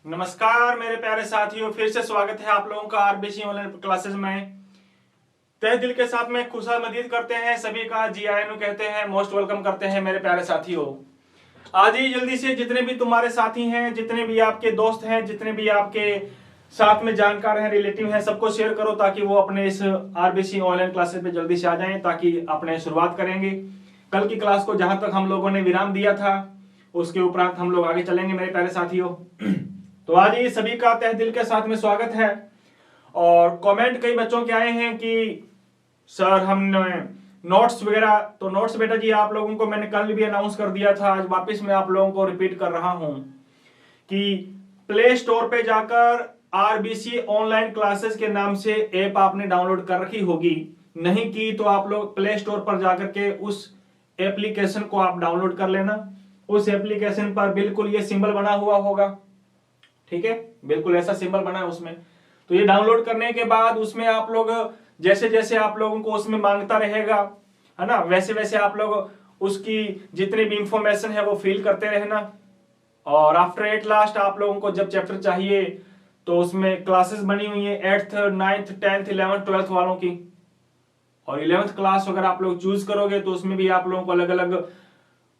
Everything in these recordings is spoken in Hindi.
नमस्कार मेरे प्यारे साथियों, फिर से स्वागत है आप लोगों का आरबीसी ऑनलाइन क्लासेस में। तहे दिल के साथ में खुशामदीद करते हैं सभी का, जीआईएनओ कहते हैं, मोस्ट वेलकम करते हैं मेरे प्यारे साथियों। आज ही जल्दी से जितने भी तुम्हारे साथी हैं, जितने भी आपके दोस्त हैं, जितने भी आपके साथ में जानकार हैं, रिलेटिव हैं, सबको शेयर करो ताकि वो अपने इस आरबीसी ऑनलाइन क्लासेस पे जल्दी से आ जाएं, ताकि अपने शुरुआत करेंगे। कल की क्लास को जहां तक हम लोगों ने विराम दिया था उसके उपरांत हम लोग आगे चलेंगे मेरे प्यारे साथियों। तो आज ये सभी का तहे दिल के साथ में स्वागत है। और कमेंट कई बच्चों के आए हैं कि सर हमने नोट्स वगैरह, तो नोट्स बेटा जी आप लोगों को मैंने कल भी अनाउंस कर दिया था, आज वापस मैं आप लोगों को रिपीट कर रहा हूं कि प्ले स्टोर पे जाकर आरबीसी ऑनलाइन क्लासेस के नाम से ऐप आपने डाउनलोड कर रखी होगी। नहीं की तो आप लोग प्ले स्टोर पर जाकर के उस एप्लीकेशन को आप डाउनलोड कर लेना। उस एप्लीकेशन पर बिल्कुल ये सिंबल बना हुआ होगा, ठीक है, बिल्कुल ऐसा सिंबल बना है उसमें। तो ये डाउनलोड करने के बाद उसमें आप लोग जैसे जैसे आप लोगों को उसमें मांगता रहेगा, है ना, वैसे वैसे आप लोग उसकी जितनी भी इंफॉर्मेशन है वो फिल करते रहना। और आफ्टर एट लास्ट आप लोगों को जब चैप्टर चाहिए तो उसमें क्लासेस बनी हुई है 8th 9th 10th 11th 12th वालों की। और 11th क्लास अगर आप लोग चूज करोगे तो उसमें भी आप लोगों को अलग अलग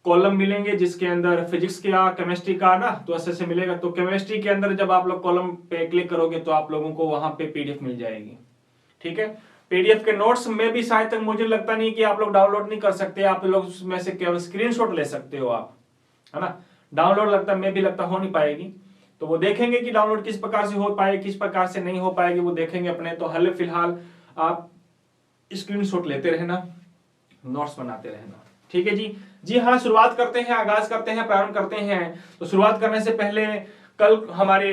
कॉलम मिलेंगे, जिसके अंदर फिजिक्स का, केमिस्ट्री का ना तो ऐसे से मिलेगा। तो केमिस्ट्री के अंदर जब आप लोग कॉलम पे क्लिक करोगे तो आप लोगों को वहां पे पीडीएफ मिल जाएगी, ठीक है। पीडीएफ के नोट्स में भी शायद तक मुझे लगता नहीं कि आप लोग डाउनलोड नहीं कर सकते, आप लोग उसमें से केवल स्क्रीनशॉट ले सकते हो आप, है ना। डाउनलोड लगता मैं भी लगता हो नहीं पाएगी। तो वो देखेंगे कि डाउनलोड किस प्रकार से हो पाएगी, किस प्रकार से नहीं हो पाएगी, वो देखेंगे अपने। तो हाल फिलहाल आप स्क्रीनशॉट लेते रहना, नोट्स बनाते रहना, ठीक है जी। जी हाँ, शुरुआत करते हैं, आगाज करते हैं, प्रारंभ करते हैं। तो शुरुआत करने से पहले कल हमारे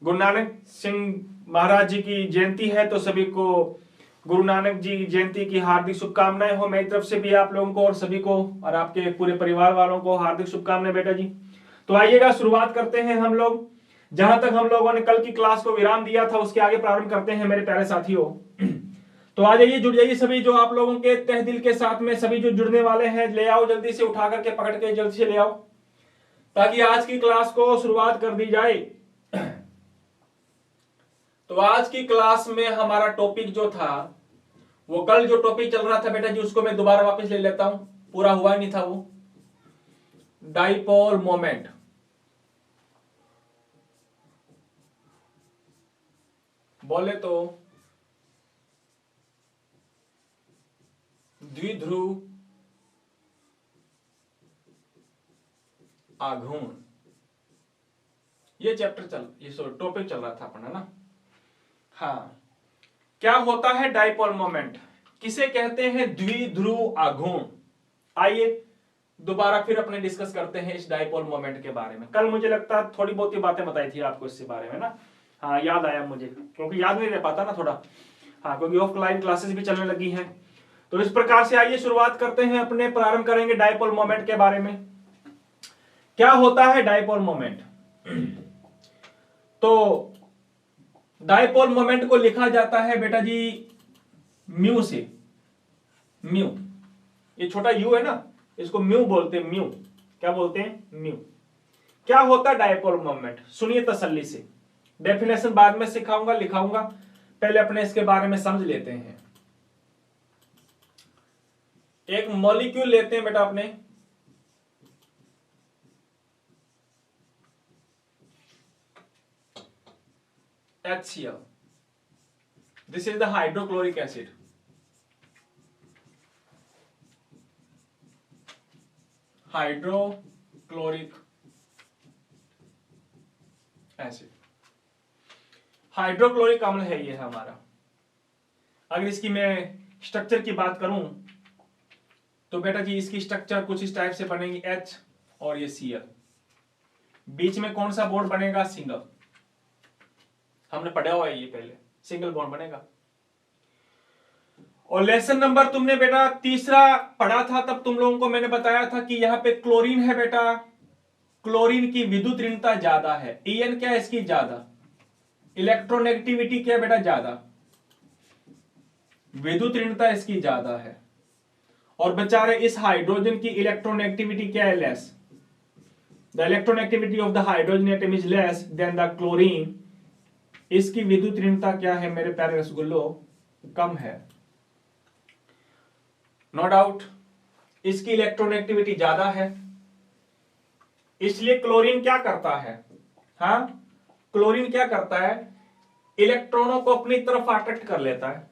गुरु नानक सिंह महाराज जी की जयंती है, तो सभी को गुरु नानक जी जयंती की हार्दिक शुभकामनाएं हो मेरी तरफ से भी आप लोगों को, और सभी को और आपके पूरे परिवार वालों को हार्दिक शुभकामनाएं बेटा जी। तो आइएगा शुरुआत करते हैं हम लोग, जहां तक हम लोगों ने कल की क्लास को विराम दिया था उसके आगे प्रारंभ करते हैं मेरे प्यारे साथियों। तो आ जाइए, जुड़ जाइए सभी जो आप लोगों के तहे दिल के साथ में, सभी जो जुड़ने वाले हैं ले आओ, जल्दी से उठा करके पकड़ के जल्दी से ले आओ ताकि आज की क्लास को शुरुआत कर दी जाए। तो आज की क्लास में हमारा टॉपिक जो था, वो कल जो टॉपिक चल रहा था बेटा जी उसको मैं दोबारा वापस ले लेता हूं, पूरा हुआ ही नहीं था वो। डाइपोल मोमेंट, बोले तो द्विध्रुव आघूर्ण, ये चैप्टर ये टॉपिक चल रहा था अपना ना। हाँ, क्या होता है डाइपोल मोमेंट, किसे कहते हैं द्विध्रुव आघूर्ण। आइए दोबारा फिर अपने डिस्कस करते हैं इस डाइपोल मोमेंट के बारे में। कल मुझे लगता है थोड़ी बहुत ही बातें बताई थी आपको इसके बारे में ना। हाँ, याद आया मुझे, क्योंकि याद नहीं रह पाता ना थोड़ा। हाँ, क्योंकि ऑफलाइन क्लासेस भी चलने लगी हैं। तो इस प्रकार से आइए शुरुआत करते हैं, अपने प्रारंभ करेंगे डाइपोल मोमेंट के बारे में। क्या होता है डाइपोल मोमेंट? तो डाइपोल मोमेंट को लिखा जाता है बेटा जी म्यू से। म्यू, ये छोटा यू है ना, इसको म्यू बोलते हैं। म्यू क्या बोलते हैं? म्यू। क्या होता है डाइपोल मोमेंट? सुनिए तसल्ली से, डेफिनेशन बाद में सिखाऊंगा, लिखाऊंगा, पहले अपने इसके बारे में समझ लेते हैं। एक मॉलिक्यूल लेते हैं बेटा अपने, HCl, this is the hydrochloric acid. Hydrochloric acid, hydrochloric अम्ल है ये हमारा। अगर इसकी मैं स्ट्रक्चर की बात करूं तो बेटा जी इसकी स्ट्रक्चर कुछ इस टाइप से बनेगी, H और ये Cl, बीच में कौन सा बॉन्ड बनेगा? सिंगल। हमने पढ़ा हुआ है ये पहले, सिंगल बॉन्ड बनेगा। और लेसन नंबर तुमने बेटा तीसरा पढ़ा था, तब तुम लोगों को मैंने बताया था कि यहां पे क्लोरीन है बेटा, क्लोरीन की विद्युत ऋणता ज्यादा है। En क्या है इसकी? ज्यादा। इलेक्ट्रोनेगेटिविटी क्या है बेटा? ज्यादा। विद्युत ऋणता इसकी ज्यादा है। और बेचारे इस हाइड्रोजन की इलेक्ट्रोनेगेटिविटी क्या है? Less. The electron activity of the hydrogen atom is less than the chlorine, इसकी विद्युत ऋणता क्या है मेरे प्यारे रसगुल्लो, कम है। नो डाउट इसकी इलेक्ट्रॉन एक्टिविटी ज्यादा है, इसलिए क्लोरीन क्या करता है, हाँ क्लोरीन क्या करता है, इलेक्ट्रॉनों को अपनी तरफ अट्रैक्ट कर लेता है।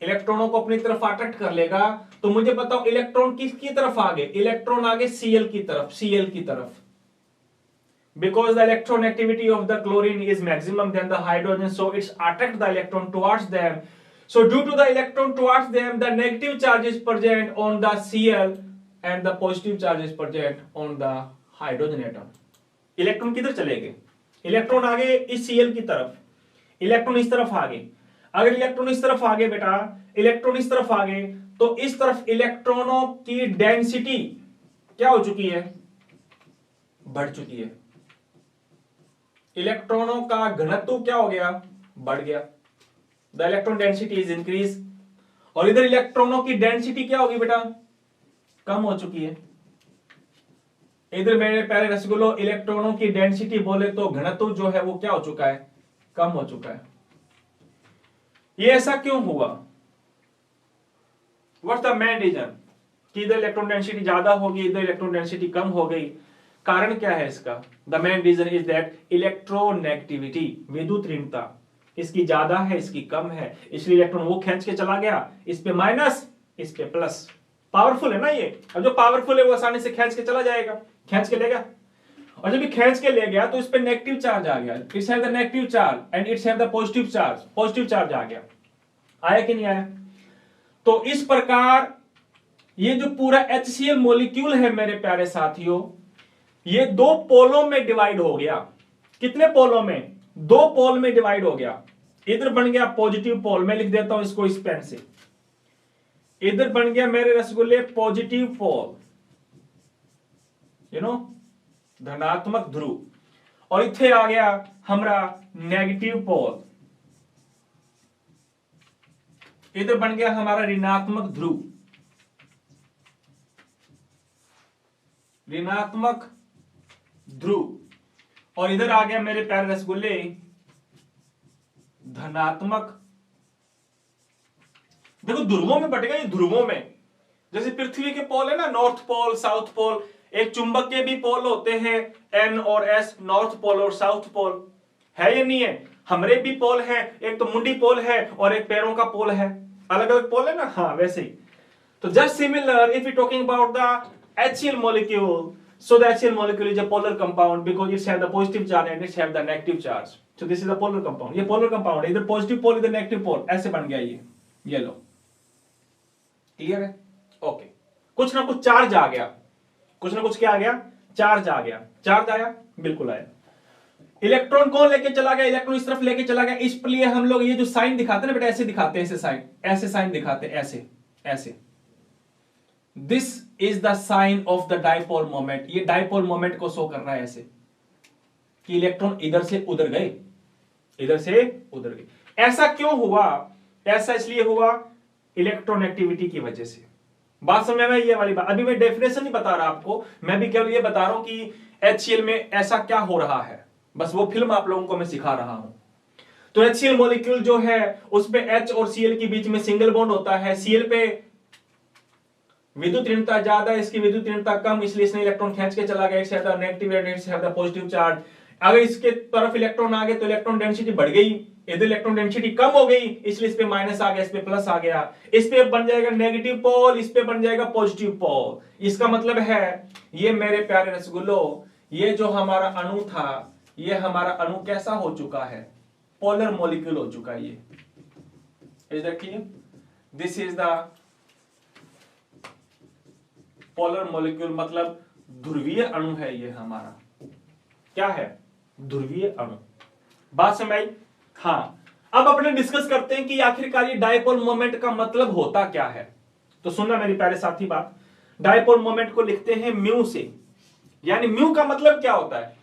इलेक्ट्रॉनों को अपनी तरफ अट्रैक्ट कर लेगा तो मुझे बताओ इलेक्ट्रॉन किसकी तरफ आगे, इलेक्ट्रॉन आगे Cl की तरफ, Cl की तरफ, because the electron activity of the chlorine is maximum than the hydrogen, so it's attract the electron towards them. So due to the electron towards them, the negative charge is present on the Cl and the positive charge is present on the hydrogen atom. Electron किधर चले गए, इलेक्ट्रॉन आगे इस Cl की तरफ, इलेक्ट्रॉन इस तरफ आगे। अगर इलेक्ट्रॉन इस तरफ आगे बेटा, इलेक्ट्रॉन इस तरफ आगे, तो इस तरफ इलेक्ट्रॉनों की डेंसिटी क्या हो चुकी है, बढ़ चुकी है। इलेक्ट्रॉनों का घनत्व क्या हो गया, बढ़ गया। The electron density is increase. और इधर इलेक्ट्रॉनों की डेंसिटी क्या होगी बेटा, कम हो चुकी है। इधर मेरे प्यारे रसगुल्लो इलेक्ट्रॉनों की डेंसिटी बोले तो घनत्व जो है वो क्या हो चुका है, कम हो चुका है। ये ऐसा क्यों हुआ, व्हाट्स द मेन रीजन कि इधर इलेक्ट्रॉन डेंसिटी ज्यादा होगी, इधर इलेक्ट्रॉन डेंसिटी कम हो गई, कारण क्या है इसका, the main reason is that electronegativity, विद्युत ऋणता इसकी ज्यादा है, इसकी कम है, इसलिए इलेक्ट्रॉन वो खींच के चला गया, इस पे माइनस, इस पे प्लस। पावरफुल है ना ये, अब जो पावरफुल है वो आसानी से खींच के चला जाएगा, खींच के लेगा। और जब भी खींच के ले गया तो इस पे नेगेटिव चार्ज आ गया, it's have the negative charge and it's have the positive charge, positive charge आ गया। आया कि नहीं आया। तो इस प्रकार ये जो पूरा HCl मॉलिक्यूल है मेरे प्यारे साथियों, ये दो पोलों में डिवाइड हो गया। कितने पोलों में, दो पोल में डिवाइड हो गया। इधर बन गया पॉजिटिव पोल, मैं लिख देता हूं इसको इस पेन से, इधर बन गया मेरे रसगुल्ले पॉजिटिव पोल, यू नो धनात्मक ध्रुव, और इथे आ गया हमारा नेगेटिव पोल, इधर बन गया हमारा ऋणात्मक ध्रुव, ऋणात्मक ध्रुव, और इधर आ गया मेरे प्यारे रसगुल्ले धनात्मक। देखो ध्रुवों में बटेगा ये, ध्रुवों में जैसे पृथ्वी के पोल है ना, नॉर्थ पोल साउथ पोल, एक चुंबक के भी पोल होते हैं N और S, नॉर्थ पोल और साउथ पोल, है या नहीं है। हमारे भी पोल है, एक तो मुंडी पोल है और एक पैरों का पोल है, अलग अलग पोल है ना, हाँ वैसे ही। तो just similar if you talking about the HCl molecule, so the HCl molecule is a polar compound because it have the positive charge and it have the negative charge, so this is a polar compound। ये polar compound है, इधर पॉजिटिव पोल इधर नेगेटिव पोल, ऐसे बन गया ये लो, क्लियर है, ओके। कुछ ना कुछ चार्ज आ गया, कुछ ना कुछ क्या आ गया, चार्ज आ गया, चार्ज आया, बिल्कुल आया। इलेक्ट्रॉन कौन लेके चला गया, इलेक्ट्रॉन इस तरफ लेके चला गया, इसलिए हम लोग ये जो साइन दिखाते हैं ना बेटा, ऐसे दिखाते हैं, ऐसे साइन, ऐसे साइन दिखाते हैं, ऐसे ऐसे। This is the sign of the dipole moment, ये डाइपोल मोमेंट को शो कर रहा है ऐसे कि इलेक्ट्रॉन इधर से उधर गए, इधर से उधर गए। ऐसा क्यों हुआ, ऐसा इसलिए हुआ इलेक्ट्रॉन एक्टिविटी की वजह से। बात समझ में, ये वाली बात, अभी मैं डेफिनेशन नहीं बता रहा आपको, मैं भी केवल ये बता रहा हूं कि HCl में ऐसा क्या हो रहा है, बस वो फिल्म आप लोगों को मैं सिखा रहा हूं। तो HCl मॉलिक्यूल जो है उस पे H और Cl के बीच में सिंगल बॉन्ड होता है, Cl पे विद्युत ऋणता ज्यादा, इसकी विद्युत ऋणता कम, इसलिए इसने इलेक्ट्रॉन खींच के चला गया, it's have the negative and it's have the positive charge. अगर इसके तरफ इलेक्ट्रॉन आ गए तो इलेक्ट्रॉन डेंसिटी बढ़ गई, इधर इलेक्ट्रॉन डेंसिटी कम हो गई, इसलिए इस पे माइनस आ गया, इस पे प्लस आ गया, इस पे बन जाएगा नेगेटिव पोल, इस पे बन जाएगा पॉजिटिव पोल। इसका मतलब है ये मेरे प्यारे रसगुल्लो, ये जो हमारा अणु था, ये हमारा अणु कैसा हो चुका है, पोलर मॉलिक्यूल हो चुका है। ये देखिए, this is the polar molecule, मतलब ध्रुवीय अणु है ये हमारा, क्या है, ध्रुवीय अणु। बात समझ आई। हाँ, अब अपने डिस्कस करते हैं कि आखिरकार ये डायपोल मोमेंट का मतलब होता क्या है। तो सुनना मेरी प्यारे साथी बात, डायपोल मोमेंट को लिखते हैं म्यू से, यानी म्यू का मतलब क्या होता है,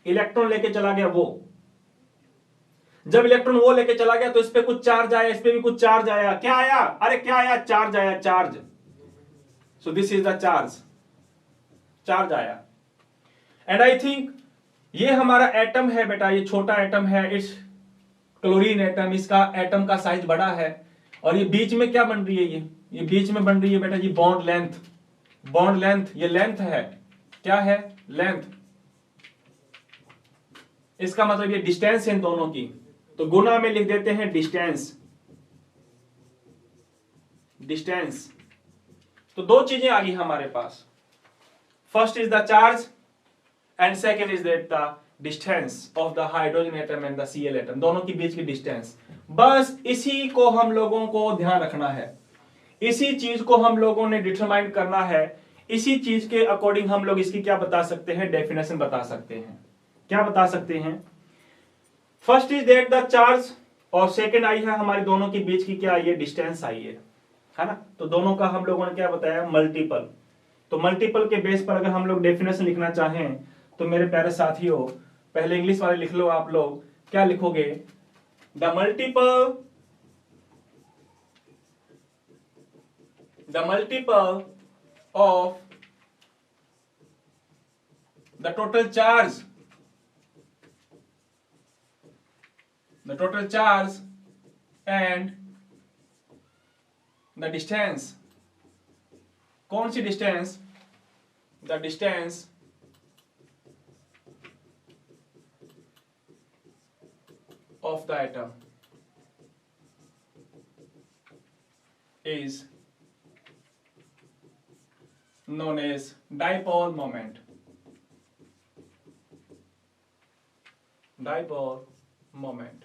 इलेक्ट्रॉन लेके चला गया वो, जब इलेक्ट्रॉन वो लेके चला गया तो इस पे कुछ चार्ज आया, इस पे भी कुछ चार्ज आया, क्या आया, अरे क्या आया, चार्ज आया, charge. So this is the charge, charge आया। एंड आई थिंक ये हमारा एटम है बेटा, ये छोटा एटम है, इट्स क्लोरीन एटम, इसका एटम का साइज बड़ा है। और ये बीच में क्या बन रही है, ये बीच में बन रही है बेटा ये बॉन्ड लेंथ। बॉन्ड लेंथ, ये लेंथ है, क्या है, लेंथ। इसका मतलब ये डिस्टेंस है इन दोनों की, तो गुना में लिख देते हैं डिस्टेंस। डिस्टेंस, तो दो चीजें आ गई हमारे पास, first is the charge and second is that the distance of the hydrogen atom and the Cl atom, दोनों के बीच की डिस्टेंस। बस इसी को हम लोगों को ध्यान रखना है, इसी चीज को हम लोगों ने डिटरमाइन करना है, इसी चीज के अकॉर्डिंग हम लोग इसकी क्या बता सकते हैं, डेफिनेशन बता सकते हैं। क्या बता सकते हैं, first is that the charge, और सेकेंड आई है हमारी दोनों के बीच की क्या आई है, डिस्टेंस आई है ना। तो दोनों का हम लोगों ने क्या बताया, मल्टीपल। तो मल्टीपल के बेस पर अगर हम लोग डेफिनेशन लिखना चाहें तो मेरे प्यारे साथियों पहले इंग्लिश वाले लिख लो आप लोग, क्या लिखोगे, the multiple of the total charge, and the distance. कौन सी distance, the distance of the atom is known as dipole moment. Dipole moment.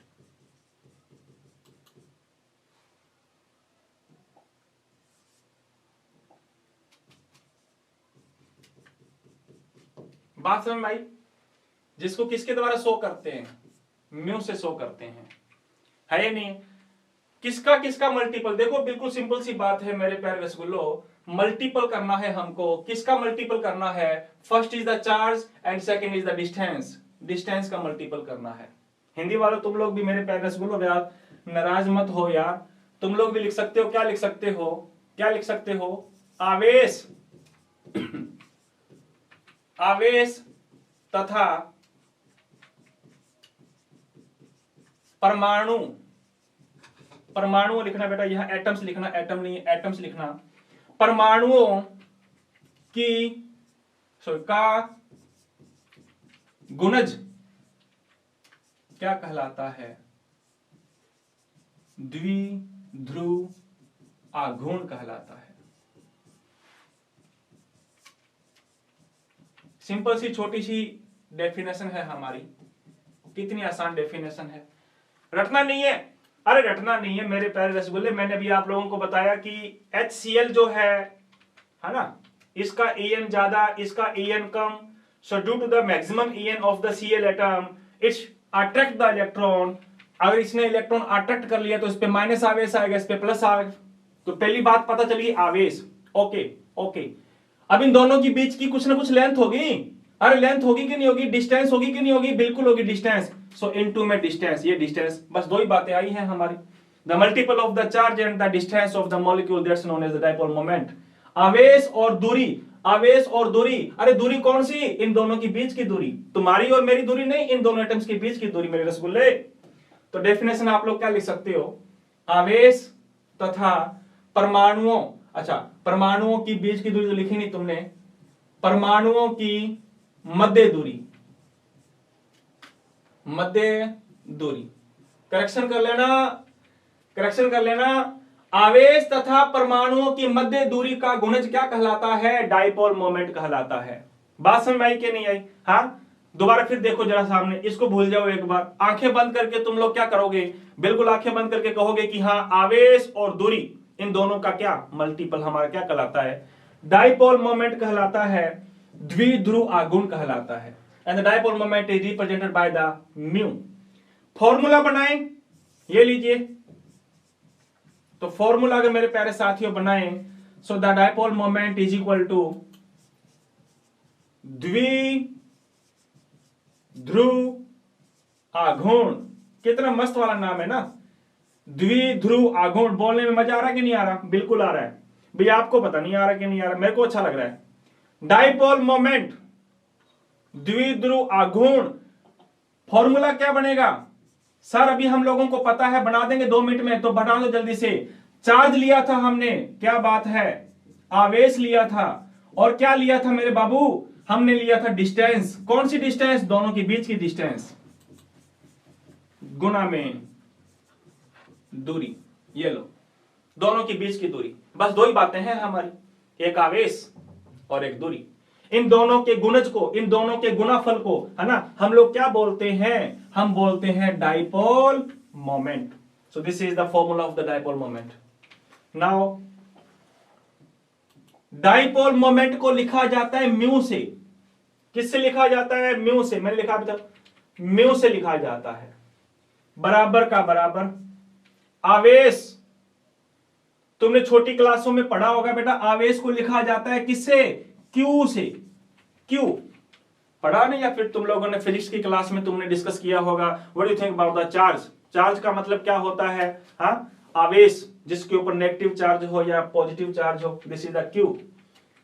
बात समझ में आई, जिसको किसके द्वारा शो करते हैं, म्यू से शो करते हैं, है या नहीं। किसका किसका मल्टीपल, देखो बिल्कुल सिंपल सी बात है मेरे प्यारे रसगुल्लो, मल्टीपल करना है हमको, किसका मल्टीपल करना है, first is the charge and second is the distance. Distance का मल्टीपल करना है। हिंदी वालों तुम लोग भी मेरे प्यारे रसगुल्लो यार नाराज मत हो यार, तुम लोग भी लिख सकते हो, क्या लिख सकते हो, क्या लिख सकते हो, आवेश आवेश तथा परमाणु, परमाणु लिखना बेटा, यहां एटम्स लिखना, एटम नहीं एटम्स लिखना, परमाणुओं की का गुणज क्या कहलाता है, द्विध्रुव आघूर्ण कहलाता है। सिंपल सी छोटी सी डेफिनेशन है हमारी, कितनी आसान डेफिनेशन है, रटना नहीं है, अरे रटना नहीं है मेरे प्यारे रसगुल्ले। मैंने अभी आप लोगों को बताया कि HCl जो है ना, इसका En ज्यादा, इसका En कम, so due to the maximum En of the Cl atom its attract the electron. अगर इसने इलेक्ट्रॉन अट्रैक्ट कर लिया तो इस पे माइनस आवेश आएगा, इस पे प्लस आएगा। तो पहली बात पता चली आवेश, ओके ओके। अब इन दोनों के बीच की कुछ ना कुछ लेंथ होगी, अरे लेंथ होगी कि नहीं होगी, डिस्टेंस होगी कि नहीं होगी, बिल्कुल होगी डिस्टेंस। सो इनटू में डिस्टेंस, ये डिस्टेंस, बस दो ही बातें आई हैं हमारी, the multiple of the charge and the distance of the molecule that's known as the dipole moment. आवेश और दूरी, आवेश और दूरी, अरे दूरी कौन सी, इन दोनों के बीच की दूरी, तुम्हारी और मेरी दूरी नहीं, इन दोनों एटम्स के बीच की दूरी मेरे रसगुल्ले। तो डेफिनेशन आप लोग क्या लिख सकते हो, आवेश तथा परमाणुओं, अच्छा परमाणुओं की बीच की दूरी तो लिखी नहीं तुमने, परमाणुओं की मध्य दूरी, मध्य दूरी, करेक्शन कर लेना, करेक्शन कर लेना। आवेश तथा परमाणुओं की मध्य दूरी का गुणज क्या कहलाता है, डाइपोल मोमेंट कहलाता है। बात समझ में आई कि नहीं आई, हाँ दोबारा फिर देखो जरा सामने, इसको भूल जाओ एक बार, आंखें बंद करके तुम लोग क्या करोगे, बिल्कुल आंखें बंद करके कहोगे कि हाँ आवेश और दूरी इन दोनों का क्या मल्टीपल हमारा क्या कहलाता है, डाइपोल मोमेंट कहलाता है, द्विध्रुव आघूर्ण कहलाता है। And the dipole moment is represented by the mu. Formula बनाएं, ये लीजिए, तो फॉर्मूला अगर मेरे प्यारे साथियों बनाएं, so the dipole moment is equal to द्विध्रुव आघूर्ण। कितना मस्त वाला नाम है ना, द्विध्रुव आघूर्ण। बोलने में मजा आ रहा है कि नहीं आ रहा, बिल्कुल आ रहा है भैया, आपको पता नहीं आ रहा कि नहीं आ रहा, मेरे को अच्छा लग रहा है। डाइपोल मोमेंट, द्विध्रुव आघूर्ण। फॉर्मूला क्या बनेगा सर? अभी हम लोगों को पता है, बना देंगे 2 मिनट में, तो बना दो जल्दी से। चार्ज लिया था हमने, क्या बात है, आवेश लिया था, और क्या लिया था मेरे बाबू? हमने लिया था डिस्टेंस। कौन सी डिस्टेंस? दोनों के बीच की डिस्टेंस गुना में दूरी। ये लो, दोनों के बीच की दूरी। बस 2 ही बातें हैं हमारी, एक आवेश और एक दूरी। इन दोनों के गुणज को, इन दोनों के गुणाफल को, है ना, हम लोग क्या बोलते हैं? हम बोलते हैं dipole moment. So this is the formula of the dipole moment. Now dipole moment को लिखा जाता है म्यू से। किससे लिखा जाता है? म्यू से। मैंने लिखा अभी तक, म्यू से लिखा जाता है। बराबर का बराबर आवेश। तुमने छोटी क्लासों में पढ़ा होगा बेटा, आवेश को लिखा जाता है किससे? क्यू से। क्यू पढ़ा नहीं? या फिर तुम लोगों ने फिजिक्स की क्लास में तुमने डिस्कस किया होगा, what do you think about the charge? Charge का मतलब क्या होता है? हाँ, आवेश जिसके ऊपर नेगेटिव चार्ज हो या पॉजिटिव चार्ज हो, this is the Q.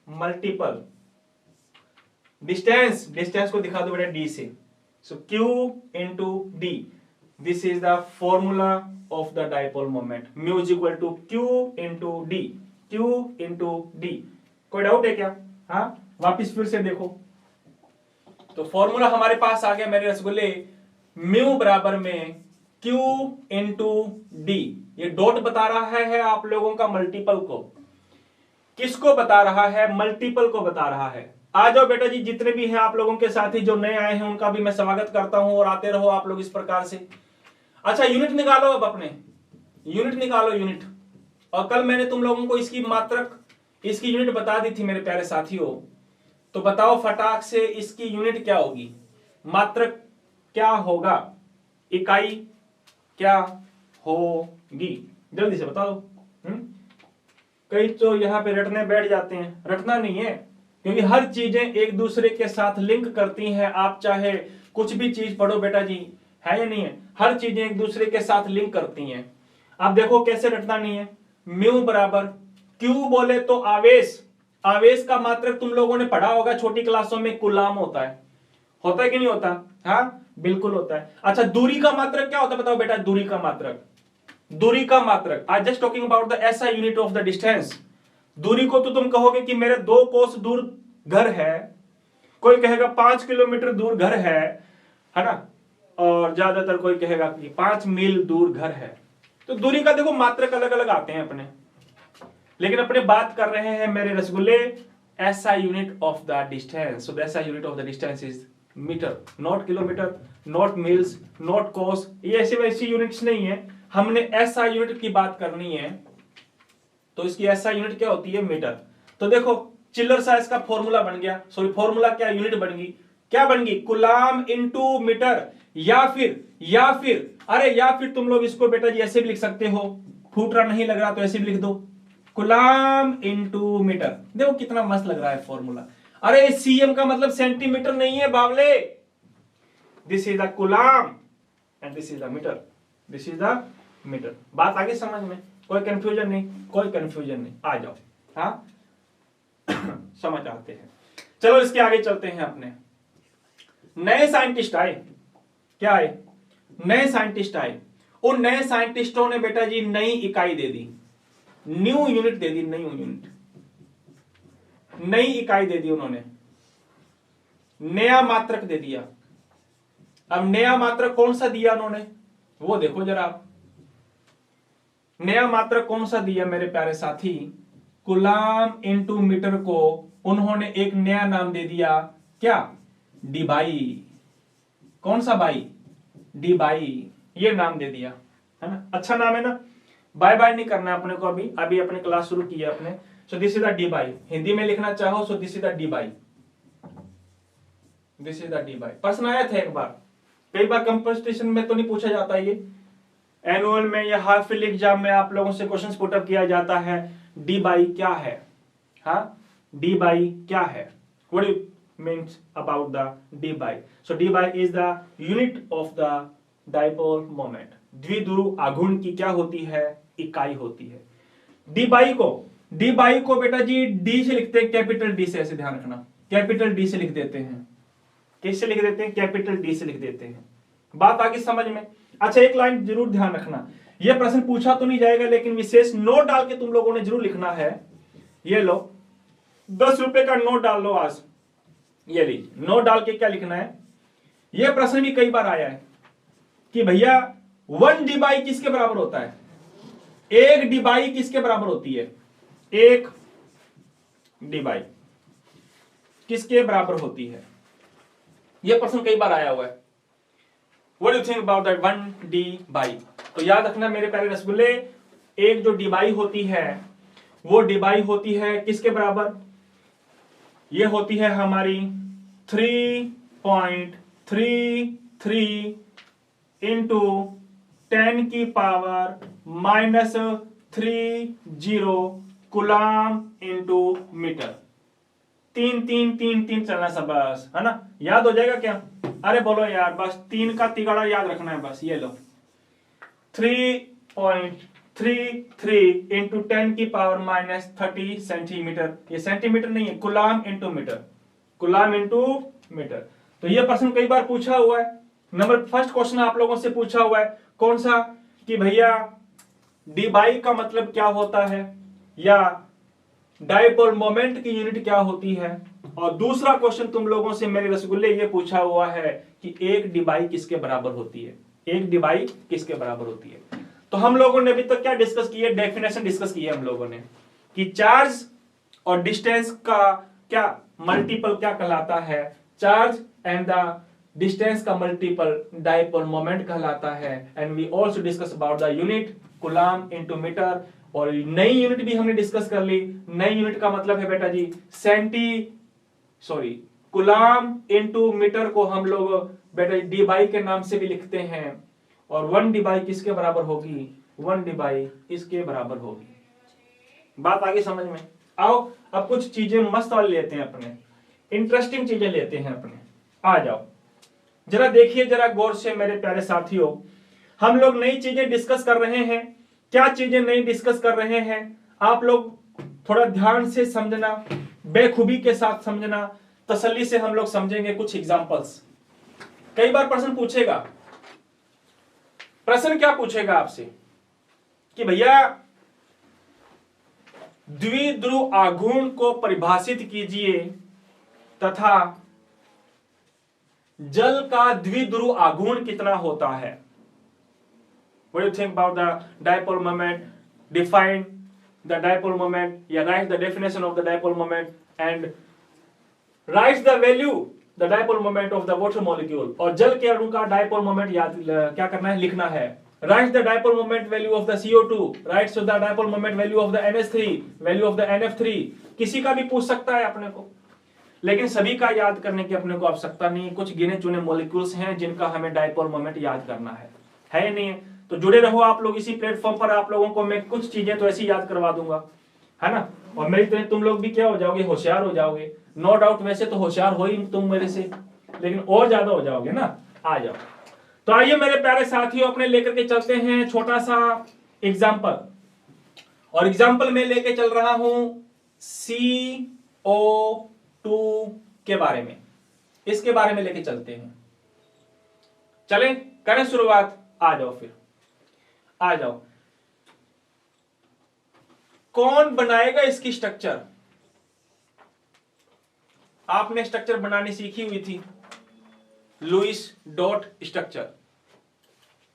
Multiple distance, distance को दिखा दो बेटा डी से। So Q into D, this is the formula of the dipole moment. Mu is equal to Q into D, Q into D. कोई डाउट है क्या? हाँ, वापिस फिर से देखो। तो फॉर्मूला हमारे पास आ गया मेरे रसगुल्ले, म्यू बराबर में क्यू इंटू डी। ये डॉट बता रहा है आप लोगों का मल्टीपल को। किसको बता रहा है? मल्टीपल को बता रहा है। आ जाओ बेटा जी, जितने भी हैं आप लोगों के साथी जो नए आए हैं उनका भी मैं स्वागत करता हूं, और आते रहो आप लोग इस प्रकार से। अच्छा, यूनिट निकालो, अब अपने यूनिट निकालो, यूनिट। और कल मैंने तुम लोगों को इसकी मात्रक, इसकी यूनिट बता दी थी मेरे प्यारे साथियों। तो बताओ फटाक से, इसकी यूनिट क्या होगी? मात्रक क्या होगा? इकाई क्या होगी? जल्दी से बता दो। कई तो यहां पे रटने बैठ जाते हैं, रटना नहीं है, क्योंकि हर चीजें एक दूसरे के साथ लिंक करती हैं। आप चाहे कुछ भी चीज पढ़ो बेटा जी, है या नहीं है, हर चीजें एक दूसरे के साथ लिंक करती हैं। आप देखो कैसे रटना नहीं है। म्यू बराबर क्यू बोले तो आवेश, आवेश का मात्रक तुम लोगों ने पढ़ा होगा छोटी क्लासों में, कुलाम होता है। होता है कि नहीं होता? हाँ बिल्कुल होता है। अच्छा, दूरी का मात्रक क्या होता है बताओ बेटा? दूरी का मात्रक, दूरी का मात्रक, I just talking about the SI unit of the distance. दूरी को तो तुम कहोगे कि मेरे 2 कोस दूर घर है, कोई कहेगा 5 किलोमीटर दूर घर है ना, और ज्यादातर कोई कहेगा कि 5 मील दूर घर है। तो दूरी का देखो मात्रक अलग अलग आते हैं अपने, लेकिन अपने बात कर रहे हैं मेरे रसगुल्ले SI unit of the distance. So the SI unit of the distance is metre, not kilometre, not miles, not kos. ये ऐसी वैसी यूनिट्स नहीं है, हमने एसआई यूनिट की बात करनी है। तो इसकी एसआई यूनिट क्या होती है? मीटर। तो देखो चिल्लर साइज का फॉर्मूला बन गया, सॉरी फॉर्मूला क्या, यूनिट बन गई, क्या बन गई? Coulomb into metre. या फिर अरे या फिर तुम लोग इसको बेटा जी ऐसे भी लिख सकते हो, फूटरा नहीं लग रहा तो ऐसे भी लिख दो, कुलाम इंटू मीटर। देखो कितना मस्त लग रहा है फॉर्मूला। अरे सीएम का मतलब सेंटीमीटर नहीं है बावले, this is the coulomb and this is the metre, this is the metre. बात आगे समझ में? कोई कंफ्यूजन नहीं, कोई कंफ्यूजन नहीं, आ जाओ। हाँ समझ आते हैं। चलो इसके आगे चलते हैं अपने। नए साइंटिस्ट आए, क्या आए? नए साइंटिस्ट आए। उन नए साइंटिस्टों ने बेटा जी नई इकाई दे दी, न्यू यूनिट दे दी, न्यू यूनिट, नई इकाई दे दी उन्होंने, नया मात्रक दे दिया। अब नया मात्रक कौन सा दिया उन्होंने, वो देखो जरा आप। नया मात्रक कौन सा दिया मेरे प्यारे साथी? कुलाम इंटू मीटर को उन्होंने एक नया नाम दे दिया, क्या? D by. कौन सा बाई? डी बाई, ये नाम दे दिया, है ना? अच्छा नाम है ना? बाय बाय नहीं करना अपने को, अभी अभी अपने क्लास शुरू की है अपने। So this is the D by, Hindi में लिखना चाहो so this is the D by, this is the D by. प्रश्न आया था एक बार, कई बार कंपटीशन में तो नहीं पूछा जाता ये, एनुअल में या हाफ ईयरली एग्जाम में आप लोगों से क्वेश्चन पुटअप किया जाता है, डी बाई क्या है? हाँ, डी बाई क्या है? What do means about the D by? So D by is the unit of the dipole moment. द्विध्रुव आघूर्ण की क्या होती है? इकाई होती है। डी बाई को बेटा जी डी से लिखते हैं, कैपिटल डी से, ऐसे ध्यान रखना, कैपिटल डी से लिख देते हैं। किससे लिख देते हैं? कैपिटल डी से लिख देते हैं। बात आगे समझ में? अच्छा, एक लाइन जरूर ध्यान रखना, यह प्रश्न पूछा तो नहीं जाएगा लेकिन विशेष नोट डाल के तुम लोगों ने जरूर लिखना है। ये लो 10 रुपए का नोट डाल लो आज, ये लीजिए नोट डाल के क्या लिखना है। यह प्रश्न भी कई बार आया है कि भैया 1 डिवाई किसके बराबर होता है? 1 डिवाई किसके बराबर होती है? 1 डिवाई किसके बराबर होती है? यह प्रश्न कई बार आया हुआ है। What do you think about that 1 Dibai? तो याद रखना मेरे प्यारे रसगुल्ले, एक जो डिवाई होती है वो डिवाई होती है किसके बराबर? ये होती है हमारी 3.33 इंटू 10 की पावर -30 कुलाम इंटू मीटर। 3 3 3 3 चलना सब बस, है ना? याद हो जाएगा क्या? अरे बोलो यार, बस 3 का तिगाड़ा याद रखना है बस। ये लो 3.33 इंटू 10 की पावर -30 सेंटीमीटर। ये सेंटीमीटर नहीं है, coulomb into metre, coulomb into metre. तो ये प्रश्न कई बार पूछा हुआ है। नंबर फर्स्ट क्वेश्चन आप लोगों से पूछा हुआ है कौन सा? कि भैया डिवाई का मतलब क्या होता है, या डायपोल मोमेंट की यूनिट क्या होती है। और दूसरा क्वेश्चन तुम लोगों से मेरे रसगुल्ले ये पूछा हुआ है कि एक डिवाई किसके बराबर होती है? एक डिवाई किसके बराबर होती है? तो हम लोगों ने अभी तक क्या डिस्कस किया? डेफिनेशन डिस्कस की है हम लोगों ने कि चार्ज और डिस्टेंस का क्या मल्टीपल क्या कहलाता है? चार्ज एंड द डिस्टेंस का मल्टीपल डायपोल मोमेंट कहलाता है। And we also discuss about the unit coulomb into metre. और नई यूनिट भी हमने डिस्कस कर ली। नई यूनिट का मतलब है बेटा जी कूलम इनटू मीटर को हम लोग बेटा डिवाई के नाम से भी लिखते हैं। और 1 डिवाई किसके बराबर होगी? 1 डिवाई इसके बराबर होगी। बात आगे समझ में? आओ अब कुछ चीजें मस्त वाली लेते हैं, अपने इंटरेस्टिंग चीजें लेते हैं अपने। आ जाओ जरा देखिए जरा गौर से मेरे प्यारे साथियों, हम लोग नई चीजें डिस्कस कर रहे हैं। क्या चीजें नई डिस्कस कर रहे हैं आप लोग थोड़ा ध्यान से समझना, बेखूबी के साथ समझना, तसल्ली से हम लोग समझेंगे। कुछ एग्जांपल्स। कई बार प्रश्न पूछेगा, प्रश्न क्या पूछेगा आपसे कि भैया द्विध्रुव आघूर्ण को परिभाषित कीजिए तथा जल का द्विध्रुव आघूर्ण कितना होता है। What do you think about the dipole moment? Define the dipole moment. Yeah, write the definition of the dipole moment and write the value, the dipole moment of the water molecule. और जल के अणु का dipole moment याद क्या करना है? लिखना है। Write the dipole moment value of the CO2. Write the dipole moment value of the NH3, value of the NF3. किसी का भी पूछ सकता है अपने को, लेकिन सभी का याद करने की अपने को आवश्यकता नहीं। कुछ गिने चुने मॉलिक्यूल्स हैं जिनका हमें डायपोल मोमेंट याद करना है या नहीं? तो जुड़े रहो आप लोग इसी प्लेटफॉर्म पर। आप लोगों को मैं कुछ चीजें तो ऐसी याद करवा दूंगा, है ना? और मेरी तरह तुम लोग भी क्या हो जाओगे? होशियार हो जाओगे। नो डाउट वैसे तो होशियार हो ही तुम मेरे से, लेकिन और ज्यादा हो जाओगे ना। आ जाओ तो आइए मेरे प्यारे साथियों, अपने लेकर के चलते हैं छोटा सा एग्जाम्पल। और एग्जाम्पल में लेके चल रहा हूं CO2 के बारे में। इसके बारे में लेके चलते हैं। चलें करें शुरुआत। आ जाओ फिर, आ जाओ। कौन बनाएगा इसकी स्ट्रक्चर? आपने स्ट्रक्चर बनानी सीखी हुई थी, लुईस डॉट स्ट्रक्चर।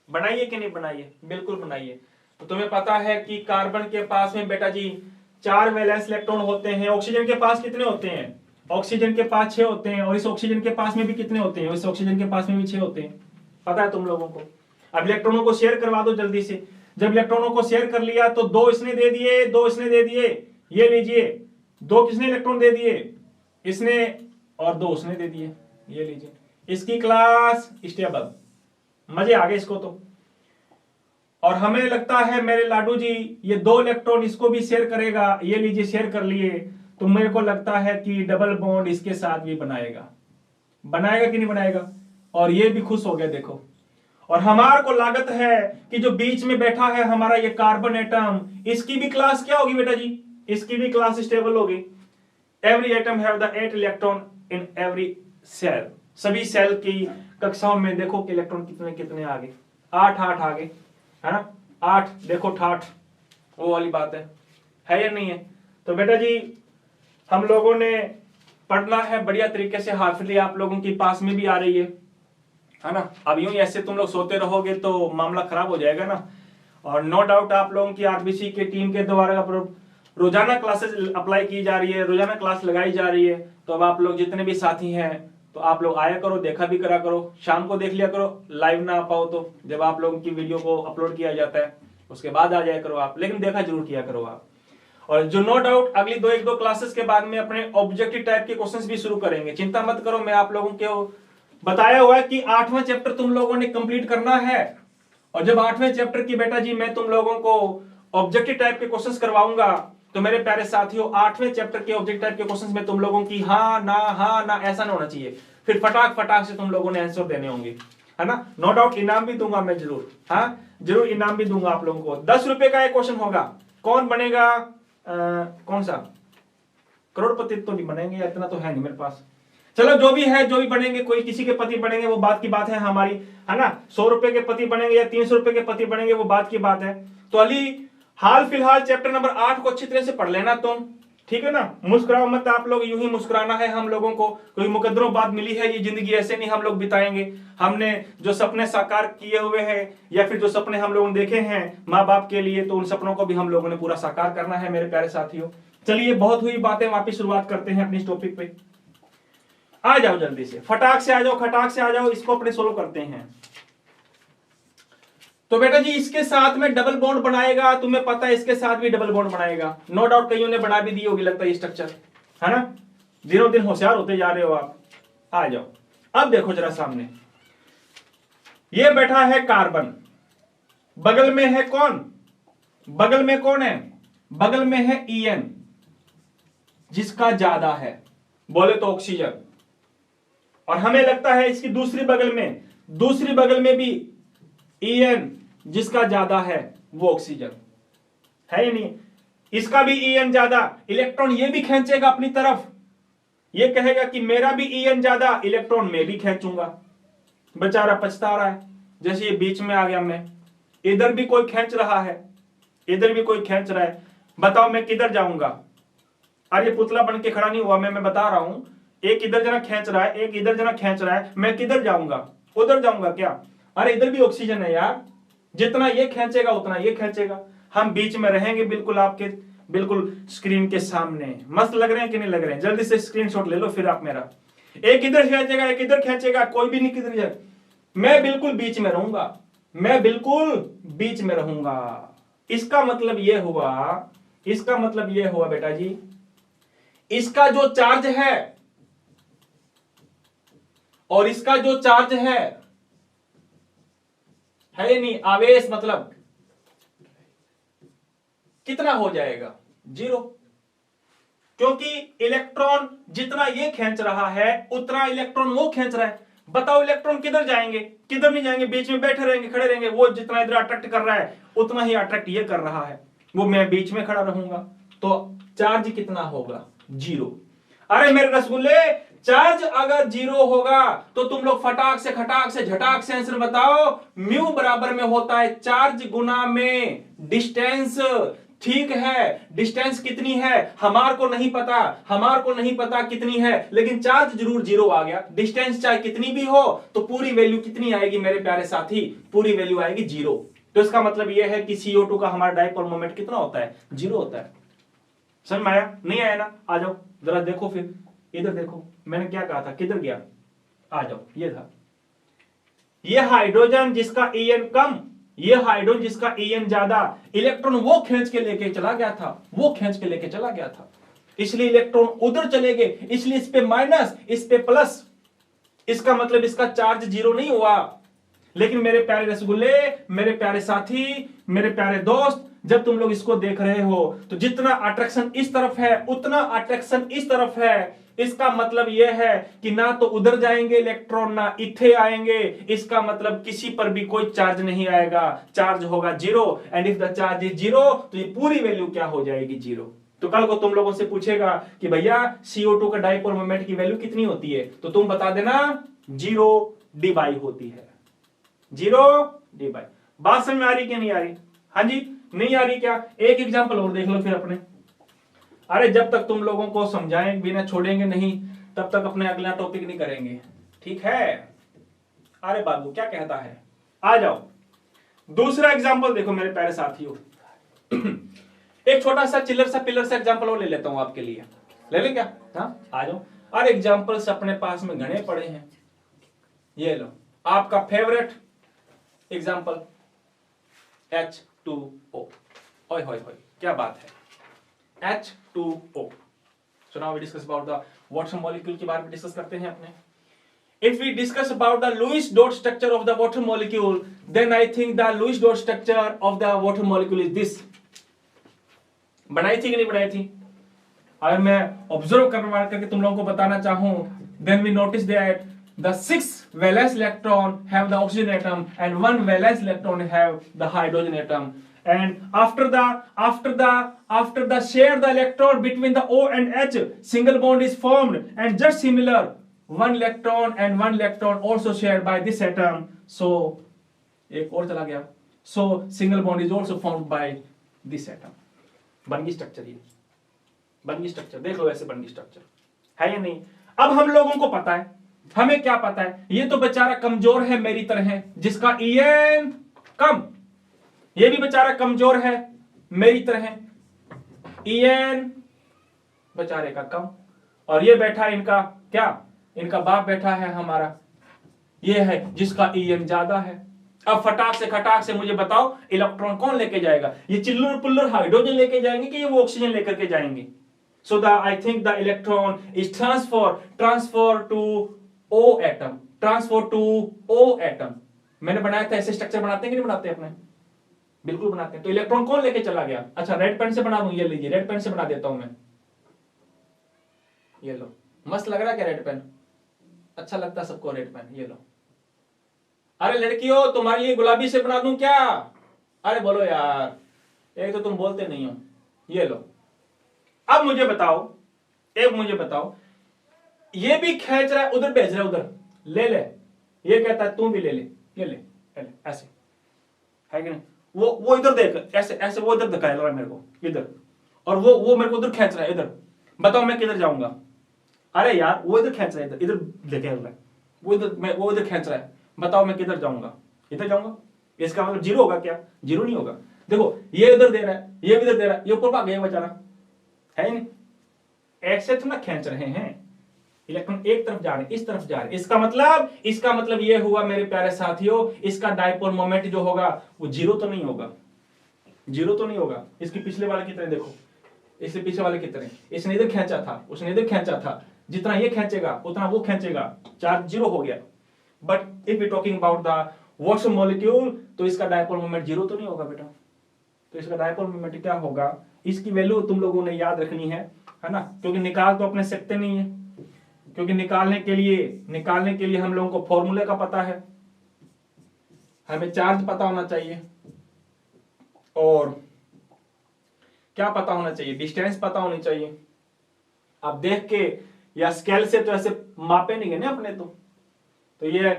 बनाइए कि नहीं बनाइए? बिल्कुल बनाइए। तो तुम्हें पता है कि कार्बन के पास में बेटा जी 4 वैलेंस इलेक्ट्रॉन होते हैं। ऑक्सीजन के पास कितने होते हैं? ऑक्सीजन के पास 6 होते हैं। और इस ऑक्सीजन के पास में भी कितने होते हैं? इस ऑक्सीजन के पास में भी 6 होते हैं। पता है तुम लोगों को? अब इलेक्ट्रॉनों को शेयर करवा दो जल्दी से। जब इलेक्ट्रॉनों को शेयर कर लिया तो 2 इसने दे दिए, 2 इसने दे दिए। ये लीजिए 2 किसने इलेक्ट्रॉन दे दिए? इसने, और 2 उसने दे दिए। ये लीजिए, इसकी क्लास स्टेबल। मजे आ गए इसको तो। और हमें लगता है मेरे लाडू जी ये 2 इलेक्ट्रॉन इसको भी शेयर करेगा। ये लीजिए शेयर कर लिए। तो मेरे को लगता है कि डबल बॉन्ड इसके साथ भी बनाएगा। बनाएगा कि नहीं बनाएगा? और ये भी खुश हो गया देखो। और हमारे को लागत है कि जो बीच में बैठा है हमारा ये कार्बन एटम, इसकी भी क्लास क्या होगी बेटा जी? इसकी भी क्लास स्टेबल होगी। Every atom have the 8 electron in every shell. सभी सेल की कक्षाओं में देखो कि इलेक्ट्रॉन कितने कितने आगे, 8 आगे, है ना, 8 देखो 8, वो वाली बात है या नहीं है। तो बेटा जी हम लोगों ने पढ़ना है बढ़िया तरीके से, हाफिली आप लोगों की पास में भी आ रही है ना। अब यूं ही ऐसे तुम लोग सोते रहोगे तो मामला खराब हो जाएगा ना। और नो डाउट आप लोगों की आरबीसी के टीम के द्वारा रोजाना क्लासेस अप्लाई की जा रही है, रोजाना क्लास लगाई जा रही है। तो अब आप लोग जितने भी साथी हैं तो आप लोग आया करो, देखा भी करा करो, शाम को देख लिया करो, लाइव ना आ पाओ तो जब आप लोगों की वीडियो को अपलोड किया जाता है उसके बाद आ जाया करो आप, लेकिन देखा जरूर किया करो आप। और जो नो डाउट अगली एक दो क्लासेस के बाद में अपने ऑब्जेक्टिव टाइप के क्वेश्चंस भी शुरू करेंगे, चिंता मत करो। मैं आप लोगों को बताया हुआ है कि 8वां चैप्टर तुम लोगों ने कंप्लीट करना है। और जब 8वें चैप्टर की बेटा जी मैं तुम लोगों को ऑब्जेक्टिव टाइप के क्वेश्चंस करवाऊंगा तो मेरे प्यारे साथियों 8वें चैप्टर के ऑब्जेक्टिव टाइप के क्वेश्चंस में तुम लोगों की हाँ ना ऐसा ना होना चाहिए, फिर फटाक से तुम लोगों ने आंसर देने होंगे, है ना। नो डाउट इनाम भी दूंगा मैं जरूर, हाँ जरूर इनाम भी दूंगा आप लोगों को। 10 रुपए का एक क्वेश्चन होगा, कौन बनेगा कौन सा करोड़पति तो नहीं बनेंगे, इतना तो है नहीं मेरे पास। चलो जो भी बनेंगे, कोई किसी के पति बनेंगे वो बात की बात है हमारी, है ना। 100 रुपए के पति बनेंगे या 300 रुपए के पति बनेंगे वो बात की बात है। तो अली हाल फिलहाल चैप्टर नंबर 8 को अच्छी तरह से पढ़ लेना तुम, ठीक है ना। मुस्कुराओ मत आप लोग, यूं ही मुस्कुराना है हम लोगों को। कोई मुकद्दरों बाद मिली है, ये जिंदगी ऐसे नहीं हम लोग बिताएंगे। हमने जो सपने साकार किए हुए हैं या फिर जो सपने हम लोगों ने देखे हैं माँ बाप के लिए, तो उन सपनों को भी हम लोगों ने पूरा साकार करना है मेरे प्यारे साथियों। चलिए बहुत हुई बातें, वापिस शुरुआत करते हैं अपनी इस टॉपिक पे। आ जाओ जल्दी से, फटाक से आ जाओ, खटाक से आ जाओ, इसको अपने सोलो करते हैं। तो बेटा जी इसके साथ में डबल बॉन्ड बनाएगा, तुम्हें पता है इसके साथ भी डबल बॉन्ड बनाएगा, नो डाउट कईयों ने बना भी दी होगी लगता है स्ट्रक्चर, है ना। दिनों दिन होशियार होते जा रहे हो आप। आ जाओ अब देखो जरा सामने, ये बैठा है कार्बन, बगल में है कौन, बगल में कौन है, बगल में है EN जिसका ज्यादा है, बोले तो ऑक्सीजन। और हमें लगता है इसकी दूसरी बगल में भी EN जिसका ज्यादा है वो ऑक्सीजन है या नहीं। इसका भी EN ज्यादा, इलेक्ट्रॉन ये भी खींचेगा अपनी तरफ, ये कहेगा कि मेरा भी EN ज्यादा, इलेक्ट्रॉन मैं भी खींचूंगा। बेचारा पछता रहा है, जैसे ये बीच में आ गया मैं, इधर भी कोई खींच रहा है, इधर भी कोई खींच रहा है, बताओ मैं किधर जाऊंगा। अरे पुतला बन के खड़ा नहीं हुआ मैं बता रहा हूं, एक इधर जना खींच रहा है, एक इधर जना खींच रहा है, मैं किधर जाऊंगा, उधर जाऊंगा क्या। अरे इधर भी ऑक्सीजन है यार, जितना ये खींचेगा उतना ये खींचेगा। हम बीच में रहेंगे बिल्कुल आपके, बिल्कुल स्क्रीन के सामने। मस्त लग रहे हैं कि नहीं लग रहे हैं, जल्दी से स्क्रीनशॉट ले लो फिर आप मेरा। एक इधर खींचेगा एक इधर खींचेगा, कोई भी नहीं किधर जाए, मैं बिल्कुल बीच में रहूंगा, मैं बिल्कुल बीच में रहूंगा। इसका मतलब यह हुआ, इसका मतलब यह हुआ बेटा जी, इसका जो चार्ज है और इसका जो चार्ज है नहीं, आवेश मतलब कितना हो जाएगा, 0। क्योंकि इलेक्ट्रॉन जितना ये खींच रहा है उतना इलेक्ट्रॉन वो खींच रहा है। बताओ इलेक्ट्रॉन किधर जाएंगे, किधर नहीं जाएंगे, बीच में बैठे रहेंगे, खड़े रहेंगे। वो जितना इधर अट्रैक्ट कर रहा है उतना ही अट्रैक्ट ये कर रहा है, वो मैं बीच में खड़ा रहूंगा, तो चार्ज कितना होगा, 0। अरे मेरे रसगुल्ले, चार्ज अगर 0 होगा तो तुम लोग फटाक से खटाक से झटाक से आंसर बताओ। म्यू बराबर में होता है चार्ज गुना में डिस्टेंस, ठीक है। डिस्टेंस कितनी है हमार को नहीं पता कितनी है, लेकिन चार्ज जरूर 0 आ गया। डिस्टेंस चाहे कितनी भी हो तो पूरी वैल्यू कितनी आएगी मेरे प्यारे साथी, पूरी वैल्यू आएगी 0। तो इसका मतलब यह है कि CO2 का हमारा डाइपोल मोमेंट कितना होता है, 0 होता है। समझ में आया, नहीं आया ना। आ जाओ जरा देखो, फिर इधर देखो मैंने क्या कहा था, किधर गया, आ जाओ, ये था। ये हाइड्रोजन जिसका EN कम, ये हाइड्रोजन जिसका EN ज्यादा, इलेक्ट्रॉन वो खींच के लेके चला गया था, इसलिए इलेक्ट्रॉन उधर चले गए, इसलिए इस पे माइनस इस पे प्लस। इसका मतलब इसका चार्ज 0 नहीं हुआ। लेकिन मेरे प्यारे रसगुल्ले, मेरे प्यारे साथी, मेरे प्यारे दोस्त, जब तुम लोग इसको देख रहे हो तो जितना अट्रैक्शन इस तरफ है उतना अट्रैक्शन इस तरफ है। इसका मतलब यह है कि ना तो उधर जाएंगे इलेक्ट्रॉन ना इथे आएंगे। इसका मतलब किसी पर भी कोई चार्ज नहीं आएगा, चार्ज होगा 0। And if the charge is 0 तो ये पूरी वैल्यू क्या हो जाएगी, 0। तो कल को तुम लोगों से पूछेगा कि भैया CO2 का डाइपोल मोमेंट की वैल्यू कितनी होती है, तो तुम बता देना जीरो डिवाई होती है, जीरो डिवाई। बात समझ में आ रही क्या नहीं आ रही? हाँ जी, नहीं आ रही क्या? एक एग्जांपल और देख लो फिर अपने। अरे जब तक तुम लोगों को समझाएं बिना छोड़ेंगे नहीं तब तक अपने अगला टॉपिक नहीं करेंगे, ठीक है? अरे बाबू क्या कहता है, आ जाओ। दूसरा एग्जांपल देखो मेरे प्यारे साथियों। एक छोटा सा चिल्लर सा पिलर सा एग्जांपल और ले लेता हूं आपके लिए, ले लें क्या? हाँ आ जाओ। और एग्जांपल्स अपने पास में घने पड़े हैं, ये लो आपका फेवरेट एग्जांपल H2O। ओए होए होए क्या बात है, H2O। So now we discuss about the water molecule के बारे में डिस्कस करते हैं अपने। If we discuss about the Lewis dot structure of the water molecule, then I think the Lewis dot structure of the water molecule is this। बनाई थी कि नहीं बनाई थी? अगर मैं ऑब्जर्व करके तुम लोगों को बताना चाहूं, then we notice that the 6 valence electron have the oxygen atom and 1 valence electron have the hydrogen atom, and after the share the electron between the O and H, single bond is formed, and just similar 1 electron and 1 electron also shared by this atom, so एक और चला गया, so single bond is also formed by this atom। बन गई स्ट्रक्चर, ये बन गई स्ट्रक्चर, देख लो ऐसे बन गई स्ट्रक्चर, है या नहीं? अब हम लोगों को पता है, हमें क्या पता है, ये तो बेचारा कमजोर है मेरी तरह जिसका En कम, ये भी बेचारा कमजोर है मेरी तरह, En बेचारे का कम, और ये बैठा इनका क्या, इनका बाप बैठा है हमारा, ये है जिसका En ज्यादा है। अब फटाक से खटाक से मुझे बताओ इलेक्ट्रॉन कौन लेके जाएगा? ये चिल्लर पुल्लर हाइड्रोजन लेके जाएंगे कि ये वो ऑक्सीजन लेकर के जाएंगे? So I think the electron is transfer to O atom, transfer to O atom। मैंने बनाया था, ऐसे स्ट्रक्चर बनाते हैं कि नहीं बनाते अपने? बिल्कुल बनाते हैं। तो इलेक्ट्रॉन कौन लेके चला गया? अच्छा रेड पेन से बना दूं, ये लीजिए रेड पेन से बना देता हूं मैं, ये लो। मस्त लग रहा है क्या रेड पेन? अच्छा लगता है सबको रेड पेन, ये लो। अरे लड़कियों तुम्हारी ये गुलाबी से बना दूं क्या? अरे बोलो यार, एक तो तुम बोलते नहीं हो, ये लो। अब मुझे बताओ, ये भी खींच रहा है उधर भेज रहा है उधर, ले ले, ये कहता है तू भी ले ले, ये ले, ऐसे है कि नहीं? वो इधर देख, ऐसे ऐसे वो इधर दिखा रहा है मेरे को इधर, और वो मेरे को उधर खींच रहा है इधर। बताओ मैं किधर जाऊंगा? अरे यार वो इधर खींच रहा है, इधर देखे रहा है, वो इधर खींच रहा है, बताओ मैं किधर जाऊंगा? इधर जाऊंगा। इसका मतलब जीरो होगा क्या? जीरो नहीं होगा। देखो ये इधर दे रहा है, ये भी इधर दे रहा है, ये ऊपर भाग गया बेचारा, है नहीं? ऐसे तो ना खींच रहे हैं इलेक्ट्रॉन, एक तरफ जा रहे हैं, इस तरफ जा रहे हैं। इसका मतलब ये हुआ मेरे प्यारे साथियों, इसका डायपोल मोमेंट जो होगा वो जीरो तो नहीं होगा, जीरो तो नहीं होगा। इसके पिछले वाले कितने देखो, इससे पीछे वाले कितने, इसने इधर खींचा था, उसने इधर खींचा था, जितना ये खींचेगा उतना वो खींचेगा, चार्ज जीरो हो गया। But if we talking about the water molecule, तो इसका डायपोल मोमेंट जीरो तो नहीं होगा बेटा। तो इसका डायपोल मोमेंट क्या होगा, इसकी वैल्यू तुम लोगों ने याद रखनी है ना, क्योंकि निकाल तो अपने सकते नहीं है, क्योंकि निकालने के लिए हम लोगों को फॉर्मूले का पता है, हमें चार्ज पता होना चाहिए, और क्या पता होना चाहिए, डिस्टेंस पता होनी चाहिए। आप देख के या स्केल से तो ऐसे मापे नहीं गए ना अपने, तो ये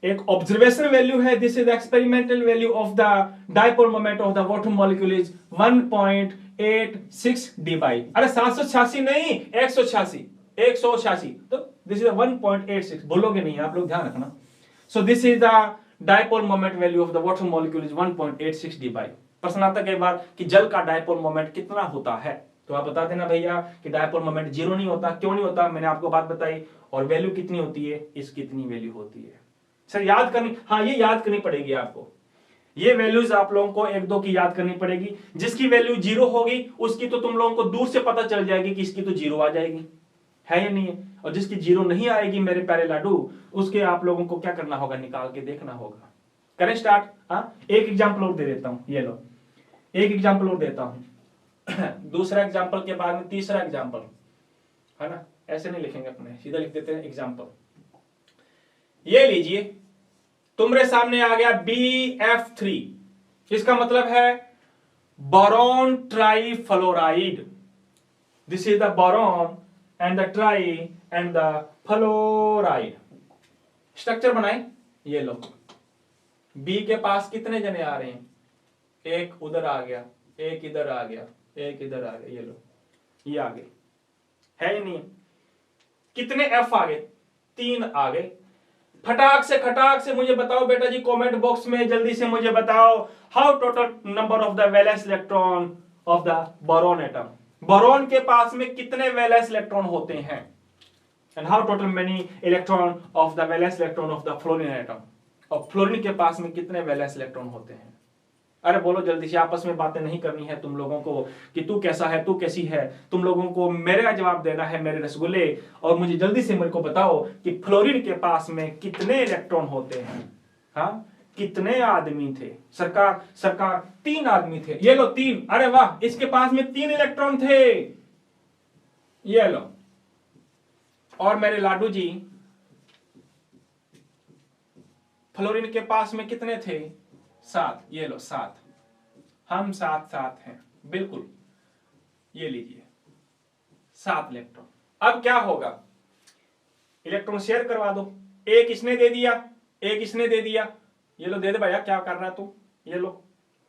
एक ऑब्जर्वेशन वैल्यू है। This is experimental value of the dipole moment of the water molecule is 1.86 dBi। अरे 786 नहीं, 186, तो दिस इज 1.86, बोलोगे नहीं आप लोग, ध्यान रखना। So this is the dipole moment value of the water molecule is 1.86 dBi। प्रश्न आता कई बार कि जल का डायपोल मोमेंट कितना होता है, तो आप बता देना भैया कि डायपोल मोमेंट जीरो नहीं होता। क्यों नहीं होता, मैंने आपको बात बताई। और वैल्यू कितनी होती है, इसकी कितनी वैल्यू होती है सर, याद करनी, हाँ ये याद करनी पड़ेगी आपको। ये वैल्यूज आप लोगों को एक दो की याद करनी पड़ेगी। जिसकी वैल्यू जीरो होगी उसकी तो तुम लोगों को दूर से पता चल जाएगी कि इसकी तो जीरो आ जाएगी, है या नहीं है? और जिसकी जीरो नहीं आएगी मेरे प्यारे लाडू, उसके आप लोगों को क्या करना होगा, निकाल के देखना होगा। करें स्टार्ट? हाँ एक एग्जाम्पल और दे देता हूं, ये लो एक एग्जाम्पल और देता हूं। दूसरा एग्जाम्पल के बाद में तीसरा एग्जाम्पल, है ना? ऐसे नहीं लिखेंगे अपने, सीधा लिख देते हैं एग्जाम्पल। ये लीजिए, तुम्हारे सामने आ गया BF3, इसका मतलब है boron trifluoride. This is the boron and the try and the fluoride. Structure बनाए, ये लो, बी के पास कितने जने आ रहे हैं, एक उधर आ गया, एक इधर आ गया, एक इधर आ गया, ये लो, ये आ गए, है ही नहीं। कितने एफ आ गए, 3 आ गए। खटाक से मुझे बताओ बेटा जी, कमेंट बॉक्स में जल्दी से मुझे बताओ, how total number of the valence electron of the boron atom. Boron के पास में कितने वैलेंस इलेक्ट्रॉन होते हैं, and how total many electron of the valence electron of the fluorine atom. और फ्लोरीन के पास में कितने वैलेंस इलेक्ट्रॉन होते हैं। अरे बोलो जल्दी से, आपस में बातें नहीं करनी है तुम लोगों को कि तू कैसा है, तू कैसी है, तुम लोगों को मेरा जवाब देना है मेरे रसगुल्ले। और मुझे जल्दी से मेरे को बताओ कि फ्लोरीन के पास में कितने इलेक्ट्रॉन होते हैं। हाँ, कितने आदमी थे सरकार 3 आदमी थे, ये लो 3। अरे वाह, इसके पास में 3 इलेक्ट्रॉन थे, ये लो। और मेरे लाडू जी, फ्लोरीन के पास में कितने थे, 7, ये लो 7। हम 7 हैं, बिल्कुल, ये लीजिए 7 इलेक्ट्रॉन। अब क्या होगा, इलेक्ट्रॉन शेयर करवा दो, एक इसने दे दिया, एक इसने दे दिया, ये लो दे दे भैया, क्या कर रहा तू, ये लो,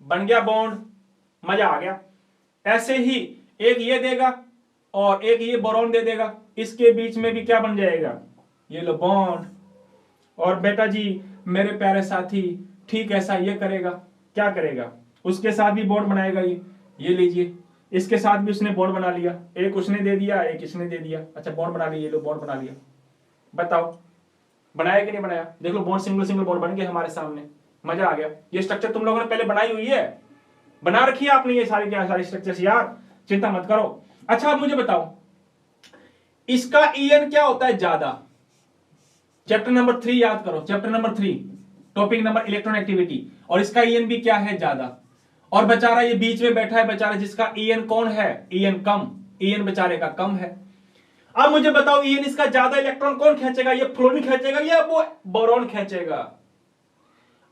बन गया बॉन्ड, मजा आ गया। ऐसे ही एक ये देगा और एक ये बोरॉन दे देगा, इसके बीच में भी क्या बन जाएगा, ये लो बॉन्ड। और बेटा जी मेरे प्यारे साथी, ठीक ऐसा ये करेगा, क्या करेगा, उसके साथ भी बॉन्ड बनाएगा, ये लीजिए, इसके साथ भी उसने बॉन्ड बना लिया, एक उसने दे दिया, एक इसने दे दिया, अच्छा बॉन्ड बना लिया, ये लो बॉन्ड बना लिया। बताओ बनाया कि नहीं बनाया, देख लो बॉन्ड, सिंगल बॉन्ड बन गए हमारे सामने, मजा आ गया। ये स्ट्रक्चर तुम लोगों ने पहले बनाई हुई है, बना रखी है आपने ये सारी स्ट्रक्चर यार, चिंता मत करो। अच्छा अब मुझे बताओ, इसका EN क्या होता है ज्यादा, चैप्टर नंबर 3 याद करो, chapter number 3 topic number electron activity, और इसका EN भी क्या है ज्यादा। और बेचारा ये बीच में बैठा है बेचारा, जिसका EN कौन है, EN कम, EN बेचारे का कम है। अब मुझे बताओ EN इसका ज्यादा इलेक्ट्रॉन कौन खींचेगा, ये फ्लोरीन खींचेगा या वो बोरॉन खींचेगा।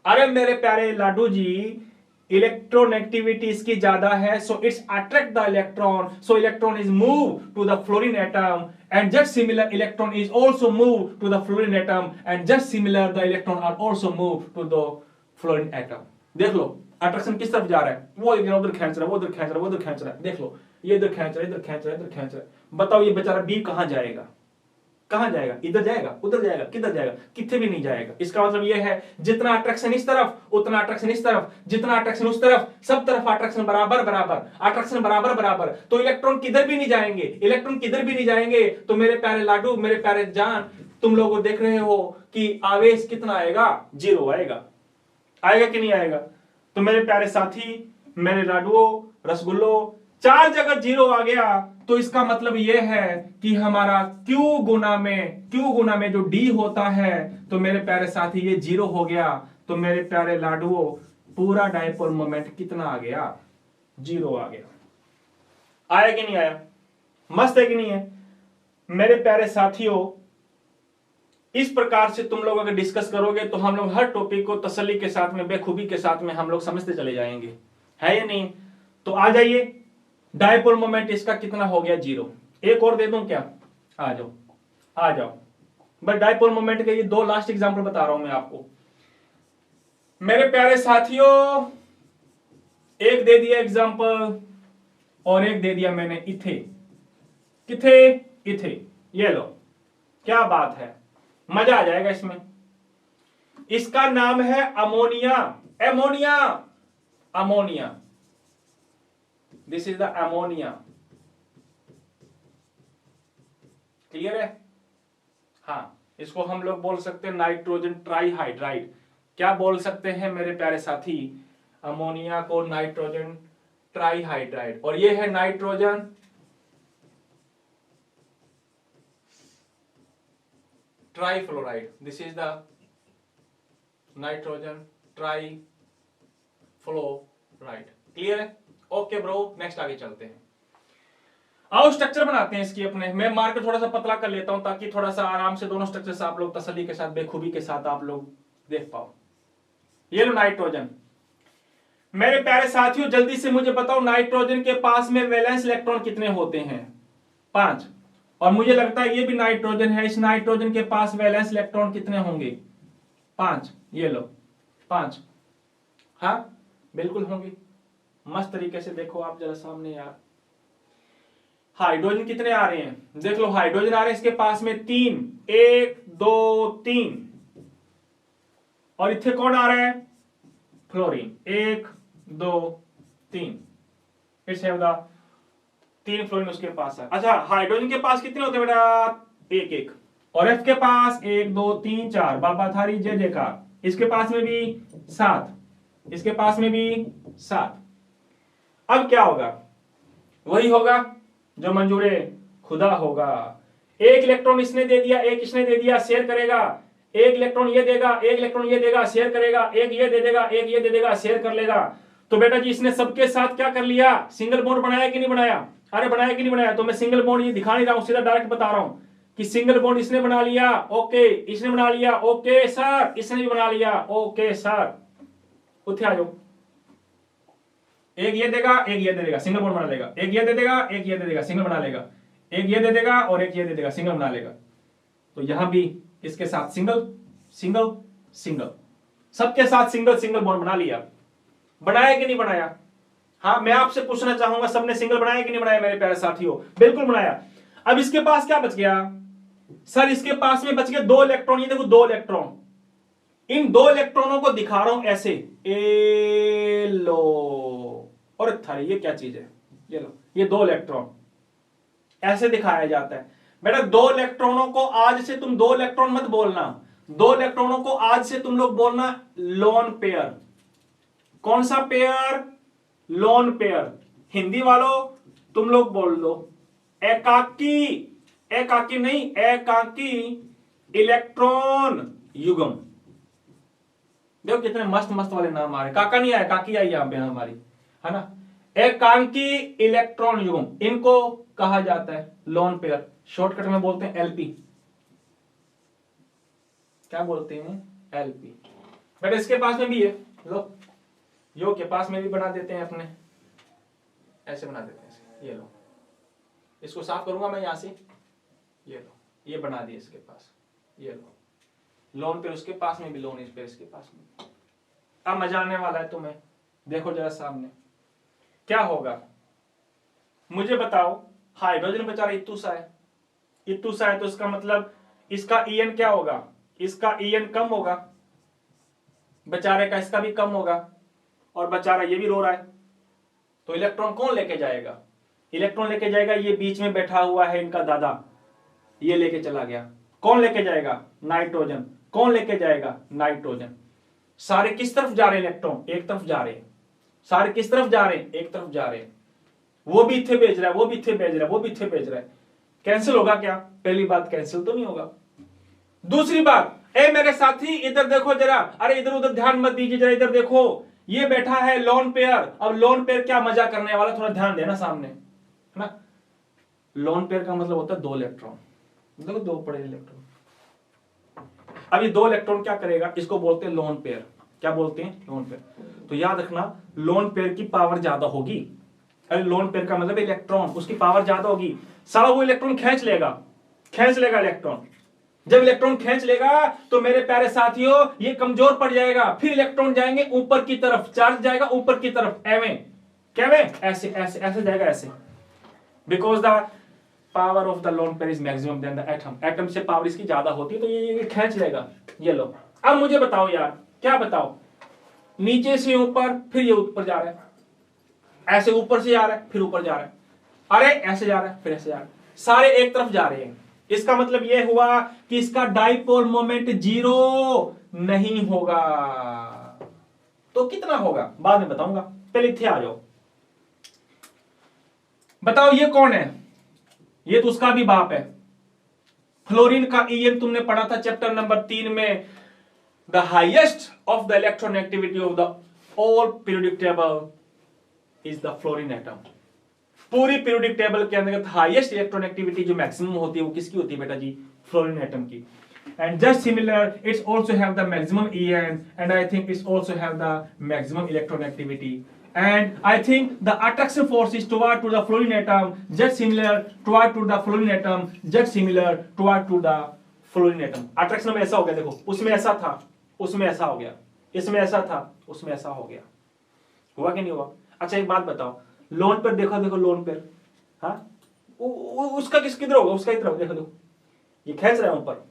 अरे मेरे प्यारे लाडू जी, इलेक्ट्रॉन एक्टिविटी इसकी ज्यादा है, so its attract the electron, so electron is move to the fluorine atom, and just similar electron is also moved to the fluorine atom, and just similar the electron are also moved to the fluorine atom। देख लो अट्रैक्शन किस तरफ जा रहा है, वो उधर खींच रहा है, वो उधर खींच रहा है, वो उधर खींच रहा है, देख लो ये इधर खींच रहा है, इधर खींच रहा है, इधर खींच रहा है। बताओ ये बेचारा बी कहां जाएगा, कहां जाएगा, इधर जाएगा, उधर जाएगा, किधर जाएगा, किथे भी नहीं जाएगा। इसका मतलब ये है जितना अट्रैक्शन इस तरफ उतना अट्रैक्शन इस तरफ, जितना अट्रैक्शन उस तरफ, सब तरफ अट्रैक्शन बराबर बराबर, अट्रैक्शन बराबर बराबर। तो इलेक्ट्रॉन किधर भी नहीं जाएंगे, इलेक्ट्रॉन किधर भी नहीं जाएंगे। तो मेरे प्यारे लाडू, मेरे प्यारे जान, तुम लोग देख रहे हो कि आवेश कितना आएगा, 0 आएगा, आएगा कि नहीं आएगा। तो मेरे प्यारे साथी, मेरे लाडुओं, रसगुल्लो, 4 जगह 0 आ गया, तो इसका मतलब यह है कि हमारा Q गुना में जो D होता है, तो मेरे प्यारे साथी ये 0 हो गया। तो मेरे प्यारे लाडुओं, पूरा डायपोल मोमेंट कितना आ गया, 0 आ गया। आया कि नहीं आया, मस्त है कि नहीं है। मेरे प्यारे साथियों, इस प्रकार से तुम लोग अगर डिस्कस करोगे तो हम लोग हर टॉपिक को तसल्ली के साथ में, बेखूबी के साथ में हम लोग समझते चले जाएंगे, है या नहीं। तो आ जाइए, डायपोल मोमेंट इसका कितना हो गया, 0। एक और दे दूं क्या, आ जाओ आ जाओ। बस डायपोल मोमेंट के ये 2 लास्ट एग्जांपल बता रहा हूं मैं आपको। मेरे प्यारे साथियों, एक दे दिया एग्जांपल और एक दे दिया मैंने इथे, किथे, इथे, ये लो, क्या बात है, मजा आ जाएगा इसमें। इसका नाम है ammonia, ammonia, ammonia, this is the ammonia, clear है। हाँ, इसको हम लोग बोल सकते हैं नाइट्रोजन ट्राईहाइड्राइड। क्या बोल सकते हैं मेरे प्यारे साथी, अमोनिया को नाइट्रोजन ट्राईहाइड्राइड। और ये है nitrogen trifluoride, this is the nitrogen trifluoride, clear है। ओके ब्रो, नेक्स्ट आगे चलते हैं। आओ स्ट्रक्चर बनाते हैं इसकी अपने। मैं मार्कर थोड़ा सा पतला कर लेता हूं ताकि थोड़ा सा आराम से दोनों स्ट्रक्चर से आप लोग तसल्ली के साथ, बेखूबी के साथ आप लोग देख पाओ। ये लो नाइट्रोजन। मेरे प्यारे साथियों, जल्दी से मुझे बताओ नाइट्रोजन के पास में वैलेंस इलेक्ट्रॉन कितने होते हैं, 5। और मुझे लगता है ये भी नाइट्रोजन है, इस नाइट्रोजन के पास वैलेंस इलेक्ट्रॉन कितने होंगे, 5, ये लो 5, हाँ बिल्कुल होंगे। मस्त तरीके से देखो आप जरा सामने यार। हाइड्रोजन कितने आ रहे हैं, देख लो हाइड्रोजन आ रहे हैं इसके पास में 3, 1 2 3, और इथे कौन आ रहा है, fluorine, 1 2 3, it's have the 3 fluorine उसके पास है। अच्छा हाइड्रोजन के पास कितने होते हैं बेटा, 1 1, और एफ के पास 1 2 3 4, बाबा थारी जय जयकार, इसके पास में भी 7, इसके पास में भी 7। अब क्या होगा, वही होगा जो मंजूरे खुदा होगा। एक इलेक्ट्रॉन इसने दे दिया, एक इसने दे दिया, शेयर करेगा, एक इलेक्ट्रॉन ये देगा, एक इलेक्ट्रॉन ये देगा, शेयर करेगा, एक ये दे देगा, एक ये दे देगा, शेयर कर लेगा। तो बेटा जी इसने सबके साथ क्या कर लिया, सिंगल बॉन्ड बनाया कि नहीं बनाया, अरे बनाया कि नहीं बनाया। तो मैं सिंगल बॉन्ड ये दिखा नहीं रहा हूं, सीधा डायरेक्ट बता रहा हूं कि सिंगल बॉन्ड इसने बना लिया, ओके, इसने बना लिया, ओके सर, इसने भी बना लिया, ओके सर। उठे आ जाओ, एक ये देगा, एक ये दे देगा, सिंगल बॉन्ड बना लेगा, एक ये दे देगा, एक ये दे देगा, सिंगल बना लेगा, एक ये दे देगा और एक ये दे देगा, सिंगल बना लेगा। तो यहां भी इसके साथ सिंगल सिंगल सिंगल, सबके साथ सिंगल सिंगल बॉन्ड बना लिया। बनाया कि नहीं बनाया, हाँ मैं आपसे पूछना चाहूंगा सबने सिंगल बनाया कि नहीं बनाया मेरे प्यारे साथियों, बिल्कुल बनाया। अब इसके पास क्या बच गया सर, इसके पास में बच गए 2 इलेक्ट्रॉन, ये देखो 2 इलेक्ट्रॉन, इन 2 इलेक्ट्रॉनों को दिखा रहा हूं ऐसे, ए लो, और थारी ये क्या चीज है, ये लो, ये 2 इलेक्ट्रॉन ऐसे दिखाया जाता है बेटा। 2 इलेक्ट्रॉनों को आज से तुम 2 इलेक्ट्रॉन मत बोलना, 2 इलेक्ट्रॉनों को आज से तुम लोग बोलना लोन पेयर। कौन सा पेयर, लोन पेयर। हिंदी वालों तुम लोग बोल दो एकाकी, एकाकी नहीं, एकाकी इलेक्ट्रॉन युग्म। देखो कितने मस्त मस्त वाले नाम आ रहे, काका नहीं आया, काकी आई यहां पे हमारी, है ना। एकांकी इलेक्ट्रॉन युग्म, इनको कहा जाता है लोन पेयर, शॉर्टकट में बोलते हैं एलपी। क्या बोलते हैं, एलपी। बट इसके पास में भी है, लो यो के पास में भी बना देते हैं अपने, ऐसे बना देते हैं, ये लो, इसको साफ करूंगा मैं यहां से, ये लो, ये बना दिए इसके पास, ये लो लोन पेयर, उसके पास में भी लोन पेयर इसके पास में। अब मजा आने वाला है तुम्हें, देखो जरा सामने क्या होगा, मुझे बताओ। हाइड्रोजन बेचारा इतू सा है, इतू सा है, तो इसका मतलब इसका ईएन क्या होगा, इसका ईएन कम होगा बेचारे का, इसका भी कम होगा, और बेचारा ये भी रो रहा है। तो इलेक्ट्रॉन कौन लेके जाएगा, इलेक्ट्रॉन लेके जाएगा ये बीच में बैठा हुआ है इनका दादा, ये लेके चला गया। कौन लेके जाएगा, नाइट्रोजन। कौन लेके जाएगा, नाइट्रोजन। सारे किस तरफ जा रहे हैं, इलेक्ट्रॉन एक तरफ जा रहे हैं, सारे किस तरफ जा रहे हैं, एक तरफ जा रहे हैं। वो भी इथे भेज रहा है, वो भी इथे भेज रहा है, वो भी इथे भेज रहा है। कैंसिल होगा क्या, पहली बात कैंसिल तो नहीं होगा। दूसरी बात, ए मेरे साथी इधर देखो जरा, अरे इधर उधर ध्यान मत दीजिए जरा, इधर देखो, ये बैठा है लोन पेयर। अब लोन पेयर क्या मजा करने वाला, थोड़ा ध्यान देना सामने, है ना। लोन पेयर का मतलब होता है 2 इलेक्ट्रॉन, देखो 2 पड़े इलेक्ट्रॉन। अब ये 2 इलेक्ट्रॉन क्या करेगा, इसको बोलते हैं लोन पेयर। क्या बोलते हैं, लोन पेयर। तो याद रखना लोन पेयर की पावर ज्यादा होगी, अरे लोन पेयर का मतलब इलेक्ट्रॉन, उसकी पावर ज्यादा होगी, सारा वो इलेक्ट्रॉन खींच लेगा इलेक्ट्रॉन। जब इलेक्ट्रॉन खींच लेगा तो मेरे प्यारे साथियों ये कमजोर पड़ जाएगा, फिर इलेक्ट्रॉन जाएंगे ऊपर की तरफ, चार्ज जाएगा ऊपर की तरफ, ऐसे ऐसे ऐसे जाएगा ऐसे, because the power of the lone pair is maximum then the atom. Atom से पावर इसकी ज्यादा होती है, तो ये खींच लेगा। ये लो, अब मुझे बताओ यार, क्या बताओ, नीचे से ऊपर, फिर ये ऊपर जा रहा है, ऐसे ऊपर से जा रहा है, फिर ऊपर जा रहा है, अरे ऐसे जा रहा है, फिर ऐसे जा रहा है, सारे एक तरफ जा रहे हैं। इसका मतलब यह हुआ कि इसका डाइपोल मोमेंट 0 नहीं होगा। तो कितना होगा बाद में बताऊंगा, पहले इथे आ जाओ। बताओ ये कौन है, ये तो उसका भी बाप है। फ्लोरीन का ईएन तुमने पढ़ा था चैप्टर नंबर 3 में, the highest of the electron activity of the all periodic table is the fluorine atom. पूरी पीरियोडिक टेबल के अंतर्गत हाईएस्ट इलेक्ट्रॉन एक्टिविटी जो मैक्सिमम होती है वो किसकी होती है बेटा जी, फ्लोरीन एटम की। And just similar, it's also have the maximum EN, and I think it's also have the maximum electron activity. And I think the attraction force is toward to the fluorine atom, just similar toward to the fluorine atom, just similar toward to the fluorine atom. Attraction में ऐसा हो गया, देखो उसमें ऐसा था, उसमें ऐसा हो गया, इसमें ऐसा था, उसमें ऐसा हो गया। हुआ कि नहीं हुआ? अच्छा एक बात बताओ, लोन पर देखो, देखो लोन पर, हाँ उसका किधर होगा, उसका इधर होगा, देखो देखो ये खींच रहा है ऊपर,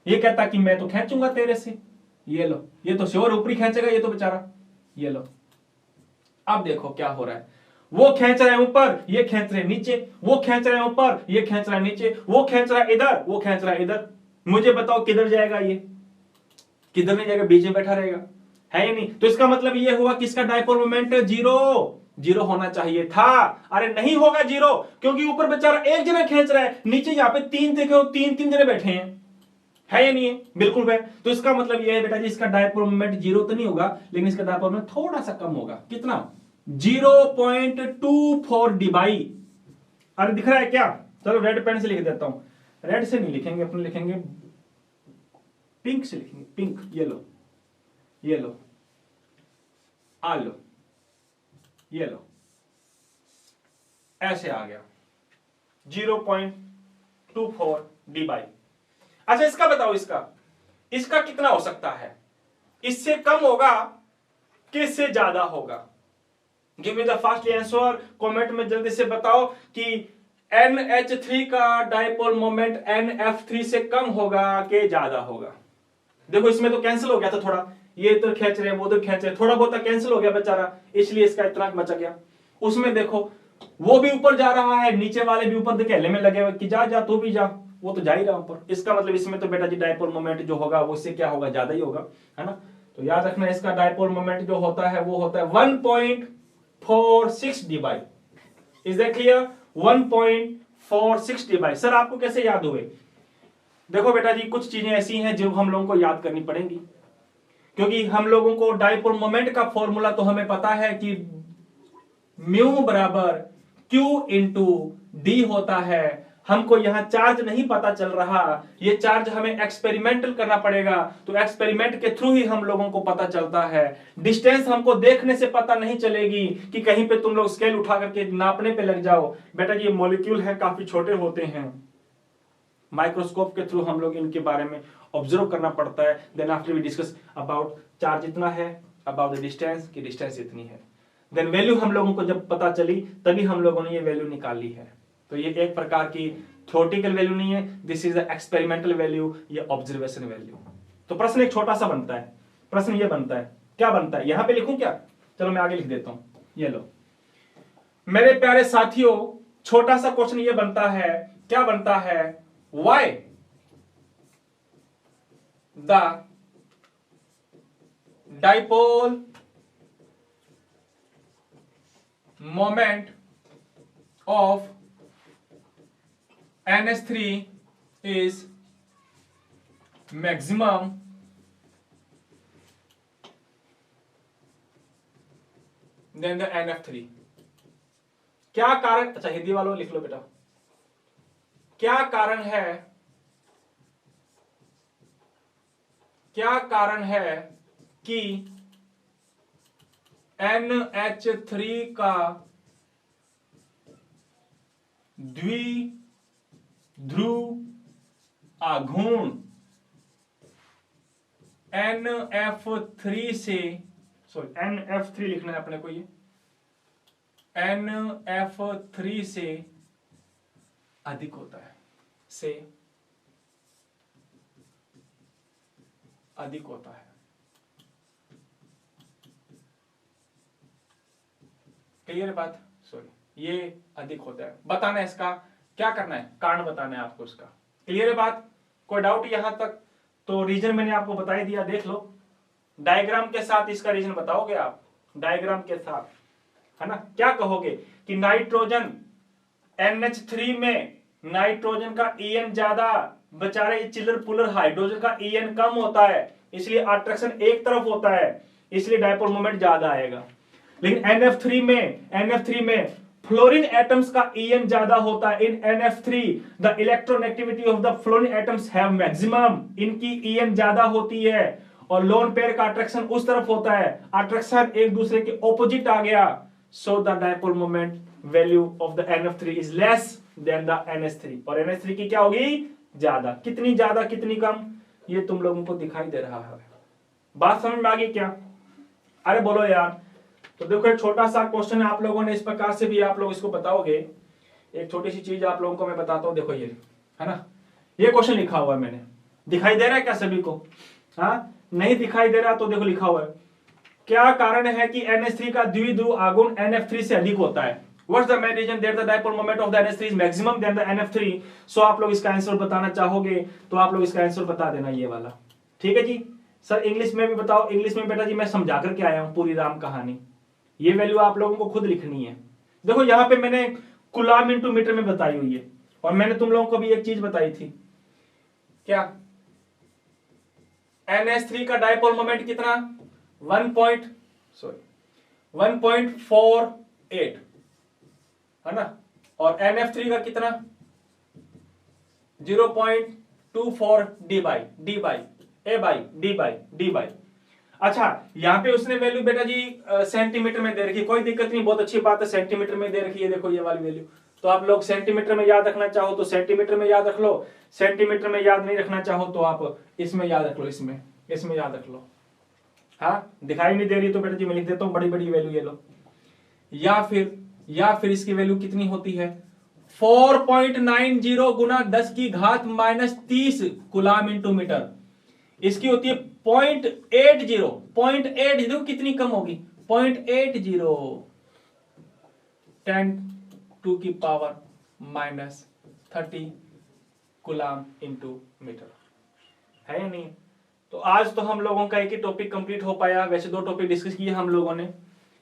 ये कहता कि मैं तो खींचूंगा तेरे से, ये लो, ये तो श्योर ऊपरी खींचेगा ये तो बेचारा, ये लो। अब देखो क्या हो रहा है, वो खींच रहा है ऊपर, ये खींच रहे नीचे, वो खींच रहा है ऊपर, ये खींच रहा है नीचे, वो खींच रहा है इधर, वो खींच रहा है इधर। मुझे बताओ किधर जाएगा ये? किधर नहीं जाएगा, बीच में बैठा रहेगा, है या नहीं? तो इसका मतलब ये हुआ कि इसका डायपोल मोमेंट जीरो होना चाहिए था। अरे नहीं होगा जीरो, क्योंकि ऊपर बेचारा एक जना खींच रहा है, नीचे यहाँ पे तीन देखो, तीन तीन जने बैठे हैं, है या नहीं है? बिल्कुल है। तो इसका मतलब यह है बेटा जी, इसका डायपोल मोमेंट जीरो तो नहीं होगा, लेकिन इसका डायपोल मोमेंट थोड़ा सा कम होगा। कितना? 0.24 डीबाई। अरे दिख रहा है क्या? चलो रेड पेन से लिख देता हूं, रेड से नहीं लिखेंगे अपने, लिखेंगे पिंक से लिखेंगे, पिंक, ये लो, ये लो, आ लो, ये लो, ऐसे आ गया 0.24 डीबाई। अच्छा इसका बताओ, इसका कितना हो सकता है? इससे कम होगा कि इससे ज्यादा होगा? Give me the fast answer, comment में जल्दी से बताओ कि NH3 का डायपोल मोमेंट NF3 से कम होगा कि ज्यादा होगा? देखो इसमें तो कैंसिल हो गया था थोड़ा, ये इधर खींच रहे हैं, वो उधर खींच रहे हैं, थोड़ा बहुत कैंसिल हो गया बेचारा, इसलिए इसका इतना बचा गया। उसमें देखो वो भी ऊपर जा रहा है, नीचे वाले भी ऊपर देखे में लगे हुए कि जा जा तू भी जा, वो तो जा ही रहा ऊपर। इसका मतलब इसमें तो बेटा जी डायपोल मोमेंट जो होगा वो इससे क्या होगा, ज्यादा ही होगा, है ना? तो याद रखना इसका डायपोल मोमेंट जो होता है वो होता है 1.46 debye. Is that clear? 1.46 debye. Sir आपको कैसे याद हुए? देखो बेटा जी कुछ चीजें ऐसी हैं जो हम लोगों को याद करनी पड़ेंगी, क्योंकि हम लोगों को डायपोल मोमेंट का फॉर्मूला तो हमें पता है कि म्यू बराबर Q इंटू डी होता है। हमको यहां चार्ज नहीं पता चल रहा, ये चार्ज हमें एक्सपेरिमेंटल करना पड़ेगा, तो एक्सपेरिमेंट के थ्रू ही हम लोगों को पता चलता है। डिस्टेंस हमको देखने से पता नहीं चलेगी कि कहीं पे तुम लोग स्केल उठा करके नापने पे लग जाओ। बेटा ये मॉलिक्यूल है, काफी छोटे होते हैं, माइक्रोस्कोप के थ्रू हम लोग इनके बारे में ऑब्जर्व करना पड़ता है। Then after we discuss about charge इतना है, अबाउट द डिस्टेंस की डिस्टेंस इतनी है, देन वैल्यू हम लोगों को जब पता चली तभी हम लोगों ने ये वैल्यू निकाली है। तो ये एक प्रकार की थ्योरेटिकल वैल्यू नहीं है, दिस इज एक्सपेरिमेंटल वैल्यू, ये ऑब्जर्वेशन वैल्यू। तो प्रश्न एक छोटा सा बनता है, प्रश्न ये बनता है, क्या बनता है? यहां पे लिखूं क्या? चलो मैं आगे लिख देता हूं, ये लो मेरे प्यारे साथियों, छोटा सा क्वेश्चन ये बनता है, क्या बनता है? Why the dipole moment of NH3 is maximum than the NF3? क्या कारण? अच्छा हिंदी वालों लिख लो बेटा, क्या कारण है, क्या कारण है कि NH3 का द्विध्रुव आघूर्ण NF3 से, सॉरी NF3 लिखना है अपने को, ये NF3 से अधिक होता है, से अधिक होता है। क्लियर है बात? सॉरी, ये अधिक होता है, बताना है इसका क्या करना है, कारण बताना है आपको इसका। क्लियर है बात? कोई डाउट यहां तक? तो रीजन मैंने आपको बता ही दिया, देख लो डायग्राम के साथ इसका रीजन बताओगे आप, डायग्राम के साथ, है ना? क्या कहोगे कि नाइट्रोजन NH3 में नाइट्रोजन का EN ज्यादा, बेचारे चिलर पुलर हाइड्रोजन का EN कम होता है, इसलिए अट्रैक्शन एक तरफ होता है, इसलिए डायपोल मोमेंट ज्यादा आएगा। लेकिन NF3 में फ्लोरीन एटम्स का EN ज्यादा होता है। इन NF3 the electronegativity of the fluorine atoms have maximum, इनकी EN ज्यादा होती है, और लोन पेयर का अट्रैक्शन उस तरफ होता है, अट्रैक्शन एक दूसरे के ऑपोजिट आ गया, so the dipole moment value of the NF3 is less than the NH3, और NH3 की क्या होगी? ज्यादा। कितनी ज्यादा कितनी कम, ये तुम लोगों को दिखाई दे रहा है, बात समझ में आ गई क्या? अरे बोलो यार। तो देखो एक छोटा सा क्वेश्चन है, आप लोगों ने इस प्रकार से भी आप लोग इसको बताओगे। एक छोटी सी चीज आप लोगों को मैं बताता हूँ, देखो ये है ना, ये क्वेश्चन लिखा हुआ है मैंने, दिखाई दे रहा है क्या सभी को? हाँ, नहीं दिखाई दे रहा तो देखो लिखा हुआ है, क्या कारण है कि NH3 का द्विध्रुव आघूर्ण NF3 से अधिक होता है? What's the main reason that the dipole moment of the NH3 is maximum than the NF3? So आप लोग इसका आंसर बताना चाहोगे तो आप लोग इसका आंसर बता देना ये वाला, ठीक है जी। सर इंग्लिश में भी बताओ। इंग्लिश में बेटा जी मैं समझा करके आया हूं पूरी राम कहानी, ये वैल्यू आप लोगों को खुद लिखनी है। देखो यहाँ पे मैंने कूलम इनटू मीटर में बताई हुई है, और मैंने तुम लोगों को भी एक चीज बताई थी, क्या? NH3 का डायपोल मोमेंट कितना? 1.48 है ना, और NF3 का कितना? 0.24 डी बाई। अच्छा, यहाँ पे उसने वैल्यू बेटा जी सेंटीमीटर में दे रखी, कोई दिक्कत नहीं, बहुत अच्छी बात है, सेंटीमीटर में दे रखी है। देखो ये वाली वैल्यू, तो आप लोग सेंटीमीटर में याद रखना चाहो तो सेंटीमीटर में याद रख लो, सेंटीमीटर में याद नहीं रखना चाहो तो आप इसमें याद रख लो, इसमें याद रख लो। हाँ, दिखाई नहीं दे रही तो बेटा जी मैं लिख देता हूँ बड़ी बड़ी वैल्यू ये लो। या फिर इसकी वैल्यू कितनी होती है? 4.90 गुना 10 की घात -30 कूलम इंटू मीटर। इसकी होती है 0.80 कितनी कम होगी? 0.80 10 टू की पावर -30 कूलम इंटू मीटर, है या नहीं? तो आज तो हम लोगों का एक ही टॉपिक कंप्लीट हो पाया, वैसे 2 टॉपिक डिस्कस किए हम लोगों ने,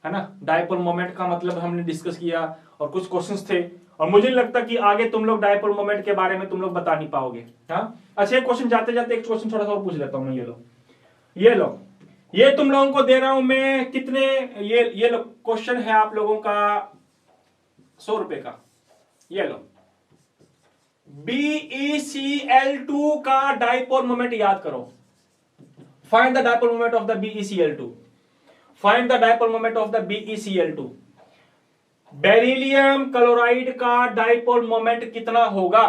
है ना। डायपोल मोमेंट का मतलब हमने डिस्कस किया और कुछ क्वेश्चंस थे, और मुझे लगता कि आगे तुम लोग डायपोल मोमेंट के बारे में तुम लोग बता नहीं पाओगे। हाँ, अच्छा एक क्वेश्चन जाते जाते एक क्वेश्चन थोड़ा सा और पूछ लेता हूं मैं। ये लो, ये तुम लोगों को दे रहा हूं मैं कितने, ये लो क्वेश्चन है आप लोगों का 100 रुपए का। ये लो, BeCl2 का डायपोल मोमेंट याद करो। Find the dipole moment of the BeCl2। Find the dipole moment of the BeCl2। Beryllium chloride का डायपोल मोमेंट कितना होगा?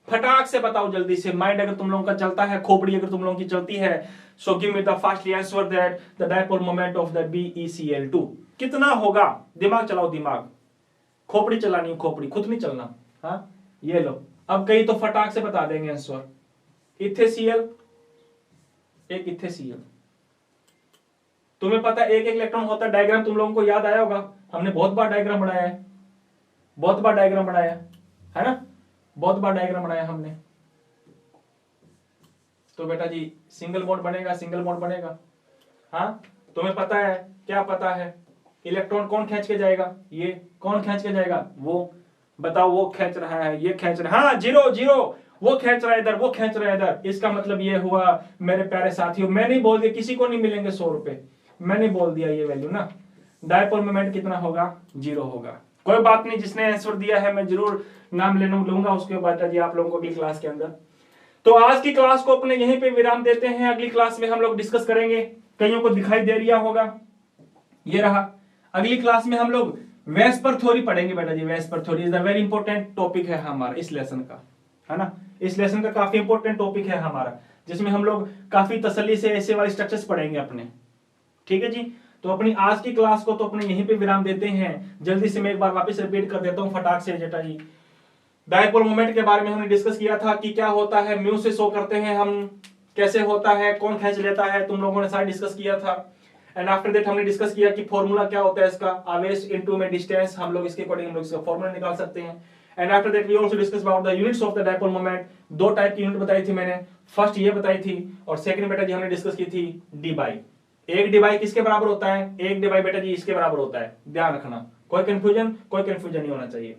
फटाक से बताओ जल्दी से। माइंड अगर तुम लोगों का चलता है, खोपड़ी अगर तुम लोगों की चलती है, so give me the fastly answer that the dipole moment of the BeCl2 कितना होगा? दिमाग चलाओ, दिमाग, खोपड़ी चलानी, खोपड़ी खुद नहीं चलना। हाँ, ये लो, अब कहीं तो फटाक से बता देंगे आंसर। इथेसीएल, एक इथेसीएल, तुम्हें पता एक इलेक्ट्रॉन होता है। डायग्राम तुम लोगों को याद आया होगा, हमने बहुत बार डायग्राम बनाया है, बहुत बार डायग्राम बनाया है ना, बहुत बार डायग्राम बनाया हमने। तो बेटा जी सिंगल बॉन्ड बनेगा, सिंगल बॉन्ड बनेगा। हाँ, तुम्हें पता है, क्या पता है? इलेक्ट्रॉन कौन खींच के जाएगा? ये कौन खींच के जाएगा? वो बताओ, वो खींच रहा है, ये खींच रहा है। हाँ, 0 वो खींच रहा है इधर, वो खींच रहा है इधर। इसका मतलब ये हुआ मेरे प्यारे साथियों, मैंने बोल दिया किसी को नहीं मिलेंगे 100 रुपए, मैंने बोल दिया ये वैल्यू ना। डायपोल मोमेंट कितना होगा? 0 होगा। कोई बात नहीं, जिसने आंसर दिया है मैं जरूर नाम लूंगा उसके बाद जी आप लोगों को अगली क्लास के अंदर। तो आज की क्लास को अपने यहीं पे विराम देते हैं, अगली क्लास में हम लोग डिस्कस करेंगे। कईयों को दिखाई दे रहा होगा, ये रहा। अगली क्लास में हम लोग वेस्पर थ्योरी पढ़ेंगे बेटा जी। VSEPR theory is the very important topic है हमारा इस लेसन का, है ना। इस लेसन का काफी इंपॉर्टेंट टॉपिक है हमारा, जिसमें हम लोग काफी तसल्ली से ऐसे वाले स्ट्रक्चर्स पढ़ेंगे अपने, ठीक है जी। तो अपनी आज की क्लास को तो अपने यहीं पे विराम देते हैं। जल्दी से मैं एक बार वापस रिपीट कर देता हूं फटाक से बेटा जी। डायपोल मोमेंट के बारे में हमने डिस्कस किया था कि क्या होता है, म्यू से शो करते हैं हम, कैसे होता है, कौन खींच लेता है, तुम लोगों ने सारा डिस्कस किया था। एंड आफ्टर दैट हमने डिस्कस किया कि फॉर्मूला क्या होता है इसका, आवेश इनटू में डिस्टेंस, हम लोग इसके अकॉर्डिंग हम लोग इसका फॉर्मूला निकाल सकते हैं। And after that we also discuss about the units of the dipole moment. 2 type की यूनिट बताई थी मैंने, फर्स्ट ये बताई थी, और सेकंड बेटा जी हमने डिस्कस की थी डी बाई। एक डी बाई किसके बराबर होता है? एक डी बाई बेटा जी इसके बराबर होता है, ध्यान रखना, कोई कंफ्यूजन नहीं होना चाहिए।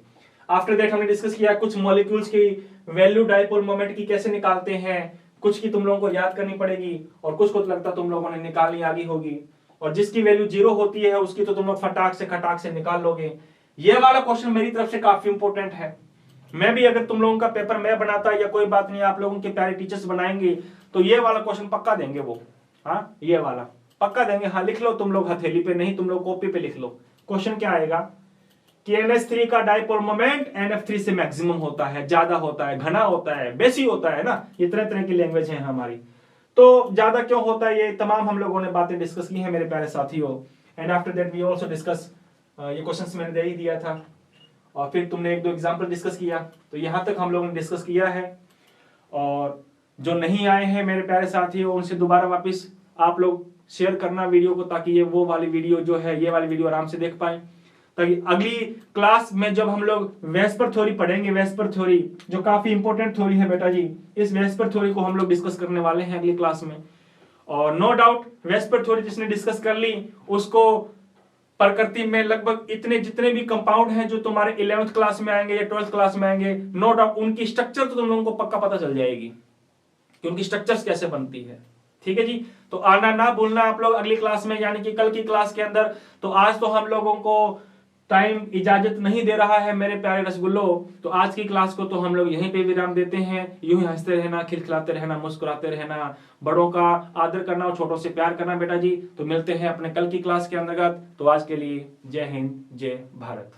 आफ्टर दैट हमने डिस्कस किया कुछ मॉलिक्यूल्स की वैल्यू डायपोल मोमेंट की कैसे निकालते हैं, कुछ की तुम लोगों को याद करनी पड़ेगी और कुछ को तो लगता तुम लोगों ने निकालनी आगे होगी, और जिसकी वैल्यू 0 होती है उसकी तो तुम लोग फटाक से निकाल लोगे। ये वाला क्वेश्चन मेरी तरफ से काफी इंपॉर्टेंट है। मैं भी अगर तुम लोगों का पेपर मैं बनाता या कोई बात नहीं, आप लोगों के प्यारे टीचर्स बनाएंगे तो ये वाला क्वेश्चन पक्का देंगे वो। हाँ, ये वाला पक्का देंगे। हाँ, लिख लो तुम लोग हथेली पे, नहीं तुम लोग कॉपी पे लिख लो। क्वेश्चन क्या आएगा कि NH3 का डायपोल मोमेंट NF3 से मैक्सिमम होता है, ज्यादा होता है, घना होता है, बेसी होता है ना। ये तरह तरह की लैंग्वेज है हमारी। तो ज्यादा क्यों होता है, ये तमाम हम लोगों ने बातें डिस्कस की हैं मेरे प्यारे साथियों। And after that we also discuss, ये क्वेश्चंस मैंने दे ही दिया था और फिर तुमने एक दो एग्जांपल डिस्कस किया, तो यहाँ तक हम लोगों ने डिस्कस किया है। और जो नहीं आए हैं मेरे प्यारे साथियों, उनसे दोबारा वापस आप लोग शेयर करना वीडियो को, ताकि ये वो वाली वीडियो जो है, ये वाली वीडियो आराम से देख पाए, ताकि अगली क्लास में जब हम लोग वेस्पर थ्योरी पढ़ेंगे, वेस्पर थ्योरी जो काफी इंपॉर्टेंट थ्योरी है बेटा जी, इस वेस्पर थ्योरी को हम लोग डिस्कस करने वाले हैं अगली क्लास में। और नो डाउट वेस्पर थ्योरी जिसने डिस्कस कर ली उसको प्रकृति में लगभग इतने जितने भी कंपाउंड हैं जो तुम्हारे 11th क्लास में आएंगे या 12th क्लास में आएंगे, नो डाउट उनकी स्ट्रक्चर तो तुम लोगों को पक्का पता चल जाएगी कि उनकी स्ट्रक्चर्स कैसे बनती है। ठीक है जी, तो आना ना भूलना आप लोग अगली क्लास में, यानी कि कल की क्लास के अंदर। तो आज तो हम लोगों को टाइम इजाजत नहीं दे रहा है मेरे प्यारे रसगुल्लो, तो आज की क्लास को तो हम लोग यहीं पे विराम देते हैं। यूं ही हंसते रहना, खिलखिलाते रहना, मुस्कुराते रहना, बड़ों का आदर करना और छोटों से प्यार करना बेटा जी। तो मिलते हैं अपने कल की क्लास के अंतर्गत। तो आज के लिए जय हिंद, जय भारत।